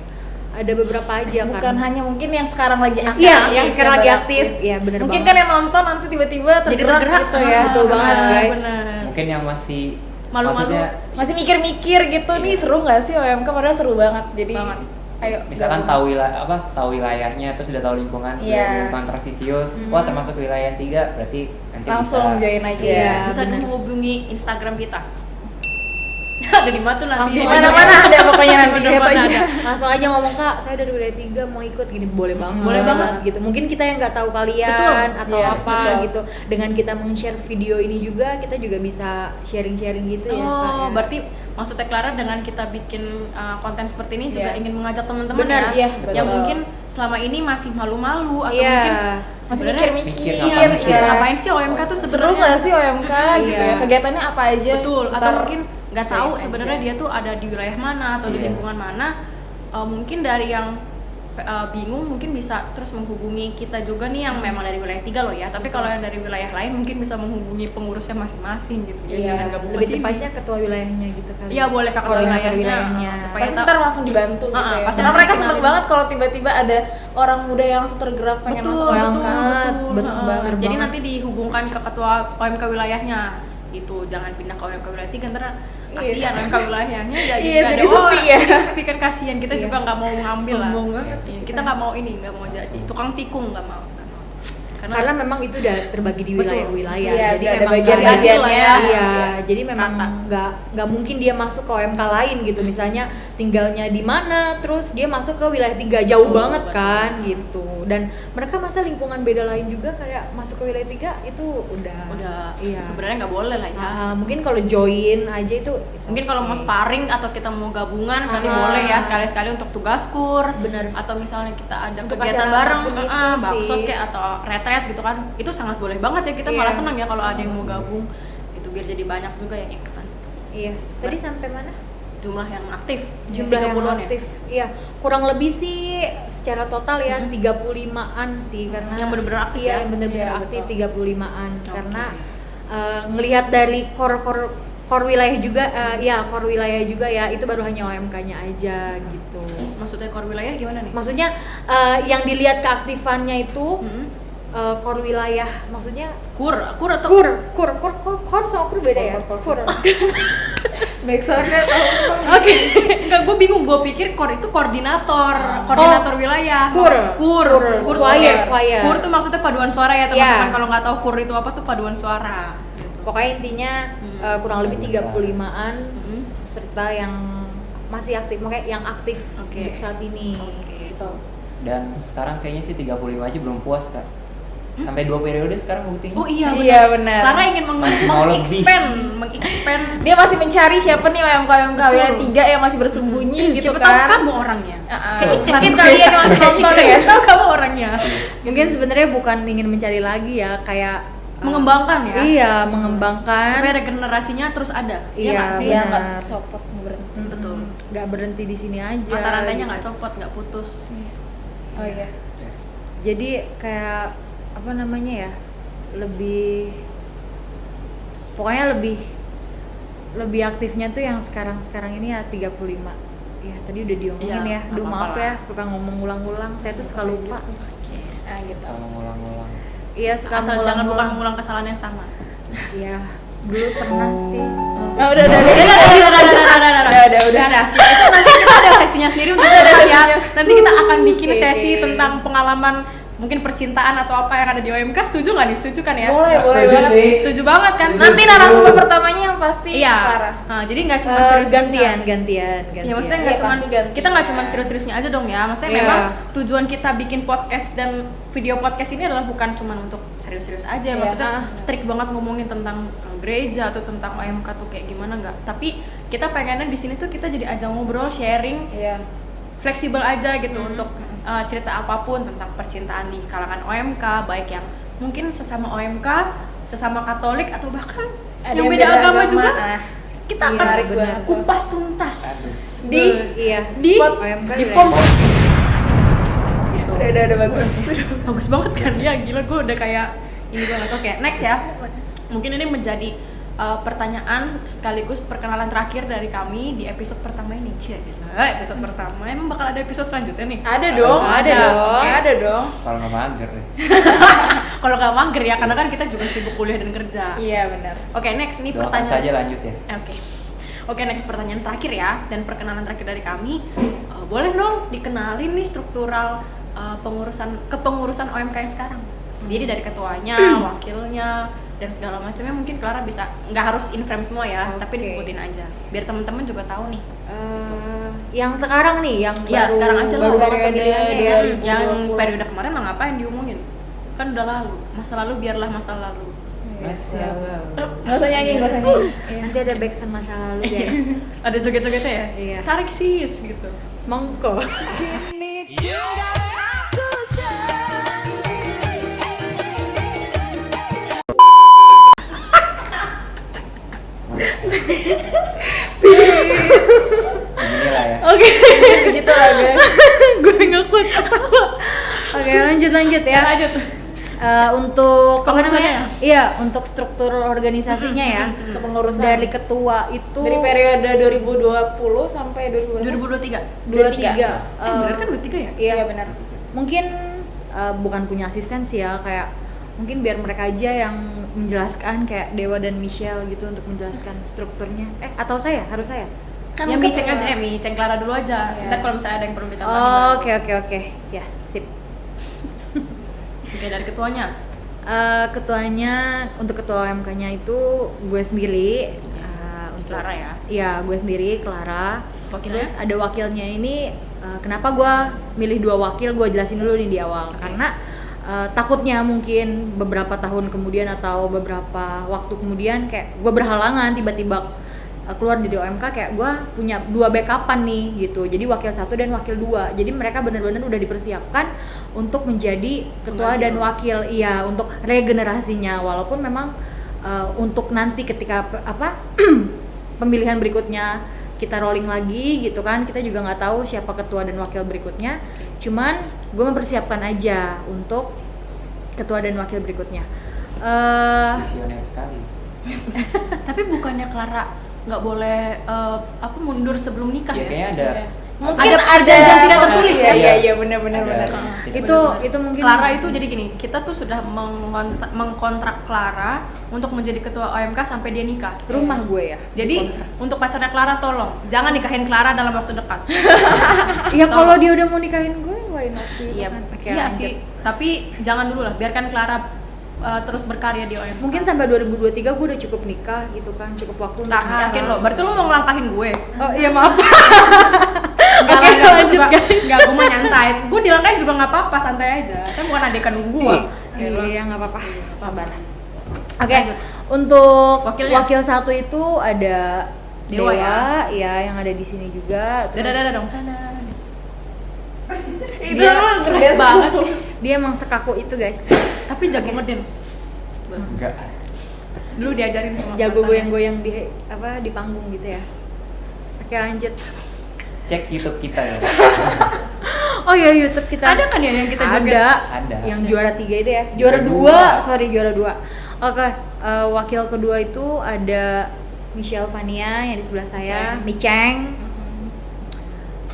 ada beberapa aja Bukan kan. hanya mungkin yang sekarang lagi aktif. Iya, yang sekarang lagi baru aktif. Iya, benar Mungkin banget. kan yang nonton nanti tiba-tiba tergerak gitu ya. Betul banget, guys. Bener. Mungkin yang masih Malu-malu. maksudnya Masih mikir-mikir gitu nih, seru nggak sih OMK, padahal seru banget. Jadi Banget. ayo. misalkan gabung. tahu wilayahnya, terus udah tahu lingkungan, Iya. lingkungan Tarsisius, wah termasuk wilayah 3, berarti nanti Langsung bisa. join aja. Iya. Bisa bener. menghubungi Instagram kita. Ada di mana tuh nanti? Langsung Di aja. Mana-mana ada pokoknya nanti lihat Mana-mana aja. ada. Langsung aja ngomong, Kak, saya dari wilayah 3 mau ikut gini, boleh banget. Boleh banget. gitu. Mungkin kita yang nggak tahu kalian Betul. atau Iya, apa betul. gitu. Dengan kita meng-share video ini juga kita juga bisa sharing-sharing gitu ya, Kak. Oh, ya. berarti maksudnya Clara dengan kita bikin konten seperti ini juga Iya. ingin mengajak teman-teman Benar, ya, iya, betul. yang mungkin selama ini masih malu-malu atau Iya. mungkin Masih sebenarnya mikir-mikir. ngapain sih? ya. ngapain sih OMK tuh Seru sebenarnya? nggak sih OMK gitu Iya. ya? Kegiatannya apa aja? Betul, atau Ntar mungkin nggak tahu join sebenarnya aja. dia tuh ada di wilayah mana atau di Iya. lingkungan mana. Mungkin dari yang bingung mungkin bisa terus menghubungi kita juga nih yang memang dari wilayah 3 loh ya. Tapi kalau yang dari wilayah lain mungkin bisa menghubungi pengurusnya masing-masing gitu. Ya, Iya, jangan gabung lebih ke sini. tepatnya ketua wilayahnya gitu kali. Iya, boleh kakak Koordinator wilayahnya. Supaya Pasti tahu. ntar langsung dibantu gitu ya. pasti Karena nanti mereka kenalin. seneng banget kalau tiba-tiba ada orang muda yang langsung tergerak pengen Betul, masuk betul, OMK. betul. Betul Heeh. banget. Jadi nanti dihubungkan ke ketua OMK wilayahnya. Itu jangan pindah ke OMK wilayah 3 ntar kasihan OMK wilayahnya jadi Iya, nggak jadi ada sepi ya. jadi sepi kan, kasihan kita Iya. juga nggak mau ngambil lah. Sombong banget. Iya, kita nggak mau ini, nggak mau jadi tukang tikung, nggak mau. Karena memang itu udah terbagi di Betul. wilayah-wilayah. Iya, jadi sudah ada memang bagian-bagiannya. nggak- Iya, Iya. jadi memang Rata. nggak mungkin dia masuk ke OMK lain gitu. Misalnya tinggalnya di mana, terus dia masuk ke wilayah 3 jauh Betul, banget betul. kan gitu. Dan mereka masa lingkungan beda lain juga kayak masuk ke wilayah 3 itu udah iya. sebenarnya nggak boleh lah ya. Mungkin kalau join aja itu Mungkin kalau mau sparring atau kita mau gabungan kali Ah. boleh ya, sekali-sekali untuk tugas kur. Bener. Atau misalnya kita ada Untuk kegiatan acara bareng, apapun itu baksos sih. kayak atau retret gitu kan. Itu sangat boleh banget ya, kita Iya, malah senang ya kalau ada yang mau gabung. Itu biar jadi banyak juga yang ikutan. Iya. Tadi sampai mana? Jumlah yang aktif, Jumlah yang 30-an aktif. Iya, kurang lebih sih secara total ya 35-an sih karena Yang bener-bener aktif iya, ya? yang bener-bener Iya, aktif betul. 35-an Oke. karena ngelihat dari core wilayah juga core wilayah juga ya itu baru hanya OMK-nya aja gitu. Maksudnya core wilayah gimana nih? Maksudnya yang dilihat keaktifannya itu Hmm? core wilayah maksudnya Kur atau kur sama kur beda ya. Kur. Backsoundnya tahu. Oke. Enggak, gue bingung, gue pikir core itu koordinator wilayah. Kur Kur choir. Kur tuh maksudnya paduan suara ya teman-teman. Iya. Kalau nggak tahu kur itu apa tuh paduan suara. Gitu. Pokoknya intinya kurang lebih 35-an Hmm. serta yang masih aktif, makanya yang aktif Oke. untuk saat ini. Gitu. Dan sekarang kayaknya sih 35 aja belum puas, Kak. Sampai 2 periode sekarang buktinya. Oh iya, Iya, benar. Clara ingin Masih mau lebih. mengexpand. Dia masih mencari siapa nih OMK wilayah 3 yang masih bersembunyi gitu Siapa tahu kan. kamu orangnya. Kayak Kayak mungkin iklan. kalian yang masih nonton ya. Tahu kamu orangnya. Mungkin Mungkin sebenarnya bukan ingin mencari lagi ya, kayak Mengembangkan ya. Iya, mengembangkan. Supaya regenerasinya terus ada. Iya, nggak sih? Iya, benar. nggak copot, nggak berhenti. Betul. Nggak berhenti di sini aja. Mata rantainya gitu. nggak copot, nggak putus. Oh iya. Jadi kayak apa namanya ya, lebih pokoknya lebih aktifnya tuh yang sekarang ini ya 35. Ya tadi udah diomongin Iya, ya. Duh nggak maaf apa-apa ya, suka ngomong ulang-ulang. Saya tuh suka lupa. Nah gitu. Kalau ngulang-ngulang. Iya, suka Asal jangan bukan ngulang-ngulang. mengulang kesalahan yang sama. Iya, dulu pernah sih. Nah, udah. Udah. Nanti kita ada sesinya sendiri untuk kita ya. Nanti kita akan bikin Oke. sesi tentang pengalaman mungkin percintaan atau apa yang ada di OMK. Setuju nggak nih? Setuju kan ya? Boleh Setuju banget. sih. Setuju banget kan? Setuju. Nanti narasumber pertamanya yang pasti Iya. Clara. Nah, jadi nggak cuma serius-seriusnya. Gantian. Ya maksudnya Iya, nggak cuma pasti ganti. kita nggak cuma serius-seriusnya aja dong ya. Maksudnya Iya. memang tujuan kita bikin podcast dan video podcast ini adalah bukan cuma untuk serius-serius aja. Iya. Maksudnya strict banget ngomongin tentang gereja atau tentang OMK tuh kayak gimana nggak. Tapi kita pengennya di sini tuh kita jadi ajang ngobrol, sharing, Iya. fleksibel aja gitu untuk cerita apapun tentang percintaan di kalangan OMK, baik yang mungkin sesama OMK, sesama Katolik atau bahkan Ada yang yang beda beda agama agama. juga. Ah, Kita iya, akan menarik banget tuh. kupas tuntas Aduh. di Iya. di OMK di udah pom. Udah bagus. Bagus banget kan ya, gila gue udah kayak ini banget. Oke, next ya. Mungkin ini menjadi pertanyaan sekaligus perkenalan terakhir dari kami di episode pertama ini. Cia, gila, episode pertama. Emang bakal ada episode selanjutnya nih? Ada dong. Ada dong. Oke, ada dong. Kalau nggak mager deh. Kalau nggak mager ya, karena kan kita juga sibuk kuliah dan kerja. Iya benar. Oke, next ini Doakan pertanyaan. saja lanjut ya. Oke, next pertanyaan terakhir ya, dan perkenalan terakhir dari kami. Boleh dong dikenalin nih struktural kepengurusan OMK yang sekarang. Jadi dari ketuanya, wakilnya, dan segala macamnya. Mungkin Clara bisa, nggak harus in frame semua ya, Oke. tapi disebutin aja biar teman-teman juga tahu nih. Yang sekarang nih, yang Ya baru, sekarang aja baru loh, banget periode pemilihannya ya. 2020. yang periode kemarin mah ngapain diomongin? Kan udah lalu, masa lalu biarlah masa lalu. Masalah. Nggak usah nyanyi, nggak usah nyanyi. Nanti ada backsound masa lalu guys. Ada joget-jogetnya ya? Iya. Tarik sis gitu. Semongko. Beginilah ya. Oke. Begitu lah guys. Gue nggak kuat ketawa. Oke, lanjut ya. Lanjut. Untuk apa Pengurusannya namanya? Iya, untuk struktur organisasinya ya. Kepengurusan. Dari ketua itu Dari periode 2020 sampai 2023. 2023. 23. Bener kan 23 ya? Iya, Iya benar. mungkin bukan punya asisten sih ya, kayak mungkin biar mereka aja yang menjelaskan, kayak Dewa dan Michelle gitu untuk menjelaskan strukturnya. Atau harus saya? Kan Ya mungkin micek aja, micek Clara dulu aja. Iya. Ntar kalau misalnya ada yang perlu ditambahin. Oh, baru. oke. Ya, sip. Oke, dari ketuanya. Ketuanya, untuk ketua OMK-nya itu gue sendiri. Untuk Clara ya? Iya, gue sendiri, Clara. Wakilnya? Terus ada wakilnya ini, kenapa gue milih 2 wakil, gue jelasin dulu nih di awal. Oke. Karena takutnya mungkin beberapa tahun kemudian atau beberapa waktu kemudian kayak gue berhalangan tiba-tiba keluar dari OMK, kayak gue punya 2 backupan nih gitu. Jadi wakil 1 dan wakil 2. Jadi mereka benar-benar udah dipersiapkan untuk menjadi ketua Pengganti. dan wakil, iya, untuk regenerasinya. Walaupun memang untuk nanti ketika pemilihan berikutnya kita rolling lagi gitu kan, kita juga nggak tahu siapa ketua dan wakil berikutnya. Cuman gue mempersiapkan aja untuk ketua dan wakil berikutnya. Visioner sekali. Tapi bukannya Clara nggak boleh mundur sebelum nikah Ya ya? kayaknya ada. Mungkin Ada ada perjanjian tidak tertulis ya? Iya benar. Ada. Itu mungkin Clara itu jadi gini, kita tuh sudah mengkontrak Clara untuk menjadi ketua OMK sampai dia nikah. rumah gue ya. Jadi untuk pacarnya Clara tolong jangan nikahin Clara dalam waktu dekat. Ya kalau dia udah mau nikahin gue, why not? Gitu Iya, kan. Oke, iya lanjut. sih. Tapi jangan dulu lah, biarkan Clara terus berkarya di OMK. Mungkin sampai 2023 gue udah cukup nikah gitu kan, cukup waktu untuk Nah, yakin lo. Berarti lo mau ngelangkahin gue? Oh iya, maaf. Enggak, Oke, lanjut, guys. Enggak, gue mah nyantai. Gue dilangkahin juga nggak apa-apa, santai aja. Kan bukan adekan gue. Iya, nggak apa-apa. Sabar. Oke, Lanjut. untuk Wakilnya? wakil 1 itu ada Dewa ya, yang ada di sini juga. Dadah dong. Itu Dia lu Keren banget sih. Dia emang sekaku itu guys. Tapi jago ngedance. Enggak. Dulu diajarin sama Jago mantannya. goyang-goyang di panggung gitu ya. Oke lanjut. Cek YouTube kita ya. Oh ya YouTube kita. Ada kan ya yang kita joget? Ada. Yang juara 3 itu ya. Juara 2, juara 2. Oke, wakil kedua itu ada Michelle Vania yang di sebelah saya, Miceng.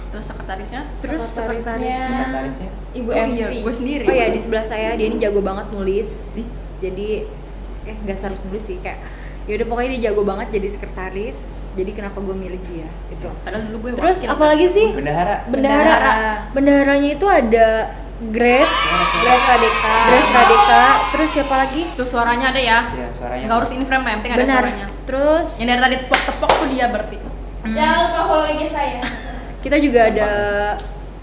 Terus sekretarisnya? Terus Sekretarisnya Sekretarisnya. Ibu Oh MC. iya, gue sendiri. Oh ya di sebelah saya dia ini jago banget nulis. Jadi nggak harus nulis sih kayak yaudah pokoknya dia jago banget jadi sekretaris. Jadi kenapa gue milih dia itu. Padahal dulu gue Terus wakil. apalagi sih? Bendahara. Bendaharanya itu ada Grace Radika. Grace Radika. Terus siapa lagi? Tuh suaranya ada ya. Ya, suaranya. Nggak harus in frame lah, yang penting ada Benar. suaranya. Terus Yang dari tadi tepok-tepok tuh dia berarti. Jangan lupa follow IG saya. kita juga ada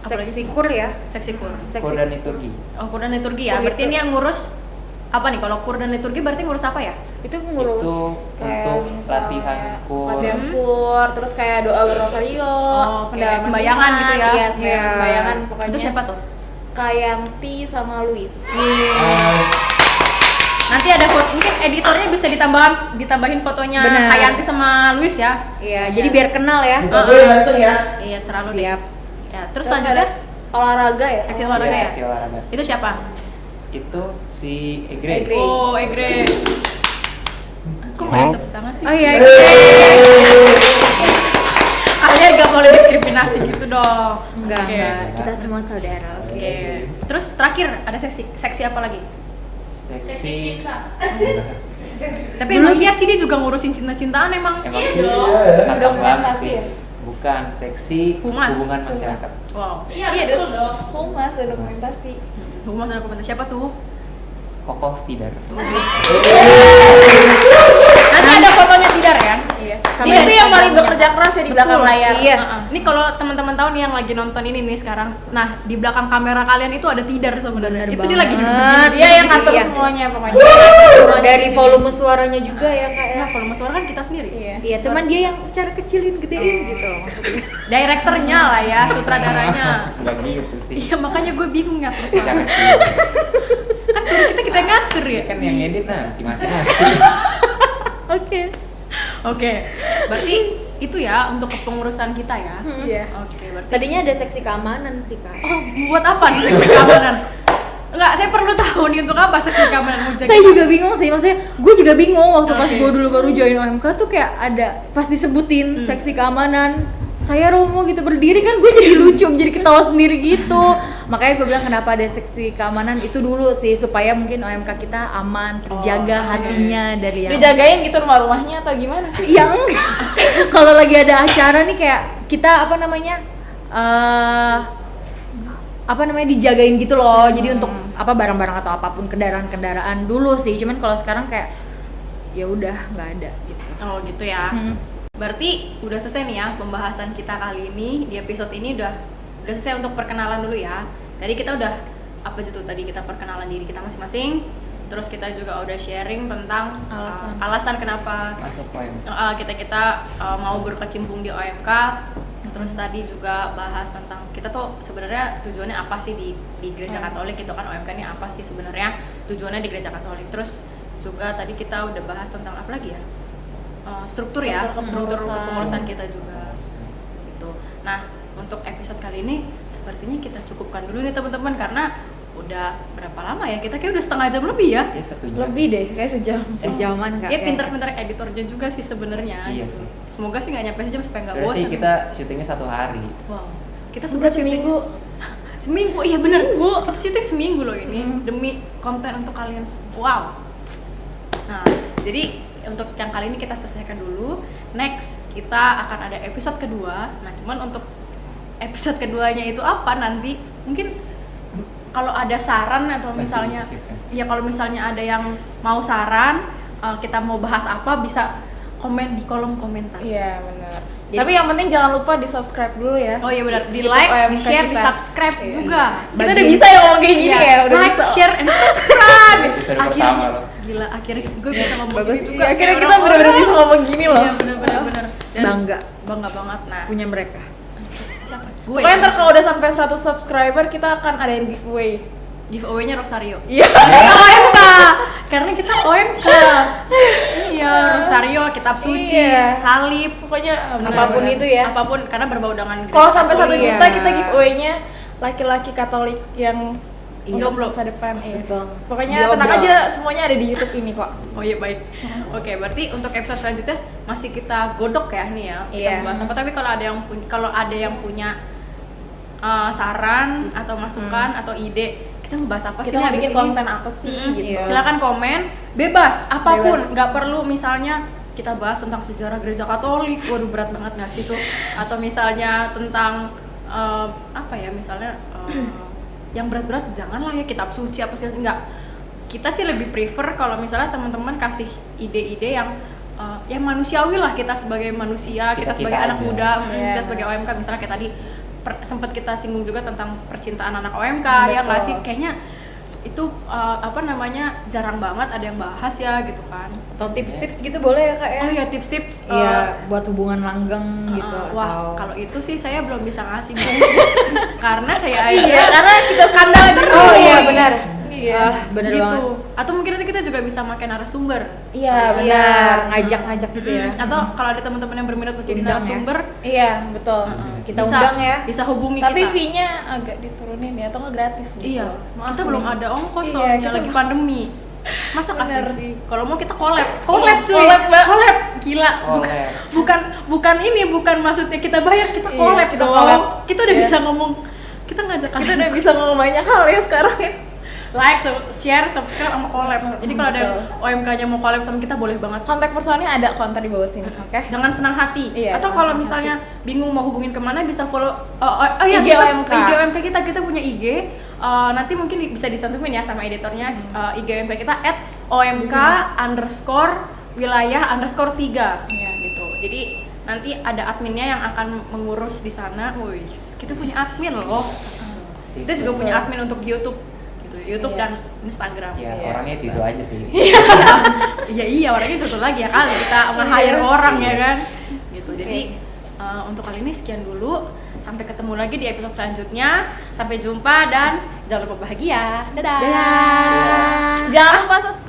Apa lagi? seksi kur ya. Seksi kur. Seksi Kur dan liturgi. Oh, kur dan liturgi ya. Oh, Berarti gitu. ini yang ngurus apa nih? Kalau kur dan liturgi berarti ngurus apa ya? itu ngurus Itu Kayak untuk misalnya latihan kur. latihan kur, terus kayak doa berosario, Oh, pendalaman kayak sembayangan iman, gitu ya? Iya, sembayangan Iya. pokoknya. Itu siapa tuh? Kayanti sama Luis. Nanti ada foto, mungkin editornya bisa ditambahin fotonya Benar. Kayanti sama Luis ya. Iya, jadi biar kenal ya. Bukan gue yang ganteng ya. Iya, serah lu Siap. Dex. Ya, terus Terus selanjutnya ada olahraga ya. seksi olahraga Iya, ya. seksi olahraga. Itu siapa? Itu si Egre. Egre. Oh, Egre. Kok nggak tepuk tangan sih? Oh iya. Kalian gak boleh diskriminasi gitu dong. Enggak, Oke. enggak. Kita semua saudara. Oke. Oke. Terus terakhir ada seksi apa lagi? Seksi. Tapi emang iya sih dia juga ngurusin cinta-cintaan emang. Emang Iya. Dokumentasi ya? Bukan, seksi Humas. hubungan masyarakat. Wow. Iya betul dong. Humas dan dokumentasi. Humas dan dokumentasi siapa tuh? Kokoh Tidar. Nanti ada fotonya Tidar kan? Iya. Sama Dia itu yang paling Instagramnya. bekerja keras ya di belakang Betul. layar. Iya. Ini kalau teman-teman tahu nih yang lagi nonton ini nih sekarang. Nah, di belakang kamera kalian itu ada Tidar sebenarnya. Bener Itu dia lagi banget. Dia yang ngatur Iya. semuanya pokoknya. Dari volume suaranya juga ya kak ya. Nah, volume suara kan kita sendiri. Iya. Iya, cuman dia yang cara kecilin gedein gitu. Direkturnya lah ya, sutradaranya. Enggak gitu sih. Iya, makanya gue bingung ngatur Kecil suara. kecil. Kan suruh kita ngatur ya. Kan yang edit nanti masing-masing. Oke. Oke. Berarti itu ya untuk kepengurusan kita ya. Iya. Oke, berarti Tadinya ada seksi keamanan sih kak. oh, buat apa nih seksi keamanan? Enggak, saya perlu tahu nih untuk apa seksi keamanan mau jaga. Saya juga bingung sih, maksudnya gue juga bingung waktu pas Oke. gue dulu baru join OMK tuh kayak ada pas disebutin seksi keamanan saya Romo gitu berdiri kan gue jadi lucu jadi ketawa sendiri gitu. Makanya gue bilang kenapa ada seksi keamanan itu dulu sih supaya mungkin OMK kita aman terjaga hatinya dari yang Dijagain gitu rumah-rumahnya atau gimana sih? ya enggak. Kalau lagi ada acara nih kayak kita apa namanya dijagain gitu loh. Jadi untuk apa barang-barang atau apapun kendaraan-kendaraan dulu sih. Cuman kalau sekarang kayak ya udah nggak ada gitu. Oh, gitu ya. Berarti udah selesai nih ya pembahasan kita kali ini. Di episode ini udah selesai untuk perkenalan dulu ya. Tadi kita udah apa aja tuh tadi kita perkenalan diri kita masing-masing. Terus kita juga udah sharing tentang alasan kenapa Masuk poin. kita mau berkecimpung di OMK. Terus tadi juga bahas tentang kita tuh sebenarnya tujuannya apa sih di Gereja Katolik gitu kan, OMK ini apa sih sebenarnya tujuannya di Gereja Katolik. Terus juga tadi kita udah bahas tentang apa lagi ya? Struktur ya, struktur kepengurusan kita juga gitu. Nah, untuk episode kali ini sepertinya kita cukupkan dulu nih teman-teman karena udah berapa lama ya? Kita kayak udah setengah jam lebih ya. Ya 1 jam. Lebih deh, kayak sejam. Sejaman kak. Ya pintar-pintar editornya juga sih sebenarnya. Iya gitu. sih. Semoga sih nggak nyampe sejam supaya nggak Sebenarnya bosan. sih kita syutingnya 1 hari. Wow. Kita Sudah sebenarnya seminggu. Seminggu, iya bener. Kita syuting seminggu loh ini demi konten untuk kalian. Wow. Nah, jadi untuk yang kali ini kita selesaikan dulu. Next kita akan ada episode kedua. Nah, cuman untuk episode keduanya itu apa nanti? Mungkin kalau ada saran atau misalnya, ya kalau misalnya ada yang mau saran, kita mau bahas apa bisa komen di kolom komentar. Iya benar. Jadi- Tapi yang penting jangan lupa di subscribe dulu ya. Oh iya benar, di YouTube like, OMK di share, di kita. subscribe Iya. juga. Kita udah bisa ya ngomong kayak gini ya, udah like, bisa. share, and subscribe. Episode pertama loh. Gila, akhirnya gue bisa ngomong Bagus. gini juga. Iya, akhirnya kayak kita orang-orang. benar-benar bisa ngomong gini loh. Iya benar-benar. Dan Bangga bangga banget. Nah, punya mereka. siapa? Pokoknya ntar kalau udah sampai 100 subscriber kita akan adain giveaway. Giveaway-nya Rosario. Iya. OMK. Karena kita OMK. Iya, Rosario, kitab suci, Iya. salib, Pokoknya Apapun itu ya. apapun karena berbau dengan Kalau sampai 1 Iya. juta kita giveaway-nya laki-laki Katolik yang Jomblo. untuk masa depan. Iya. Betul. Pokoknya Jomblo. tenang aja, semuanya ada di YouTube ini kok. Oh iya baik. Oke, berarti untuk episode selanjutnya masih kita godok ya nih ya. Kita Iya. bahas apa, tapi kalau ada yang punya saran atau masukan atau ide, kita mau bahas apa sih Kita nih mau abis bikin ini? konten apa sih Mm-mm. gitu. Iya. Silakan komen, bebas apapun, Bebas. nggak perlu misalnya kita bahas tentang sejarah gereja Katolik, waduh berat banget nggak sih tuh, atau misalnya tentang apa ya, misalnya yang berat-berat janganlah ya, kitab suci apa sih, enggak. Kita sih lebih prefer kalau misalnya teman-teman kasih ide-ide yang manusiawi lah, kita sebagai manusia, kita sebagai Kita-kita anak aja. muda, Iya. kita sebagai OMK, misalnya kayak tadi sempat kita singgung juga tentang percintaan anak OMK, ya nggak Betul. sih, kayaknya itu jarang banget ada yang bahas ya gitu kan. Atau tips-tips gitu boleh ya kak ya? Oh ya, tips-tips. Iya, buat hubungan langgeng gitu. Wah, atau kalau itu sih saya belum bisa ngasih Bu. Karena saya Iya, aja karena kita kandas semua terus. Oh iya benar. Iya. Ah, benar gitu. banget. Atau mungkin nanti kita juga bisa pakai narasumber. Iya, Iya, benar. ngajak-ngajak gitu ya. Atau kalau ada teman-teman yang berminat untuk jadi Undang ya. narasumber, Iya, betul. Kita bisa, undang ya. Bisa hubungi Tapi kita. fee-nya agak diturunin ya, atau nggak gratis gitu. Iya, Maaf kita nih. belum ada ongkos Iya, soalnya kita lagi pandemi. Masa kasih Bener. fee? Kalau mau kita collab Iya, cuy. collab, Mbak. Collab, gila. Collab. Bukan ini, bukan maksudnya kita bayar, kita Iya, collab. kita Kalau collab. kita udah Iya. bisa ngomong, kita ngajak Kita kalian udah bisa ngomong banyak hal ya sekarang ya. like, share, subscribe sama collab. Jadi kalau ada Betul. OMK-nya mau collab sama kita boleh banget. Kontak personnya ada kontak di bawah sini, oke? Jangan senang hati. Iya, Atau jangan kalau senang misalnya bingung mau hubungin kemana, bisa follow iya, IG kita, OMK. IG OMK kita punya IG. Nanti mungkin bisa dicantumin ya sama editornya. IG OMK kita @omk_wilayah_3 Iya. gitu. Jadi nanti ada adminnya yang akan mengurus di sana. Wih, kita punya admin loh. Kita juga punya admin untuk YouTube gitu. YouTube Iya. dan Instagram. Ya, Iya. orangnya itu aja sih. Iya orangnya itu lagi ya kali kita nge-hire orang ya kan gitu. Jadi untuk kali ini sekian dulu, sampai ketemu lagi di episode selanjutnya, sampai jumpa dan jangan lupa bahagia. Dadah. Dadah. Jangan lupa subscribe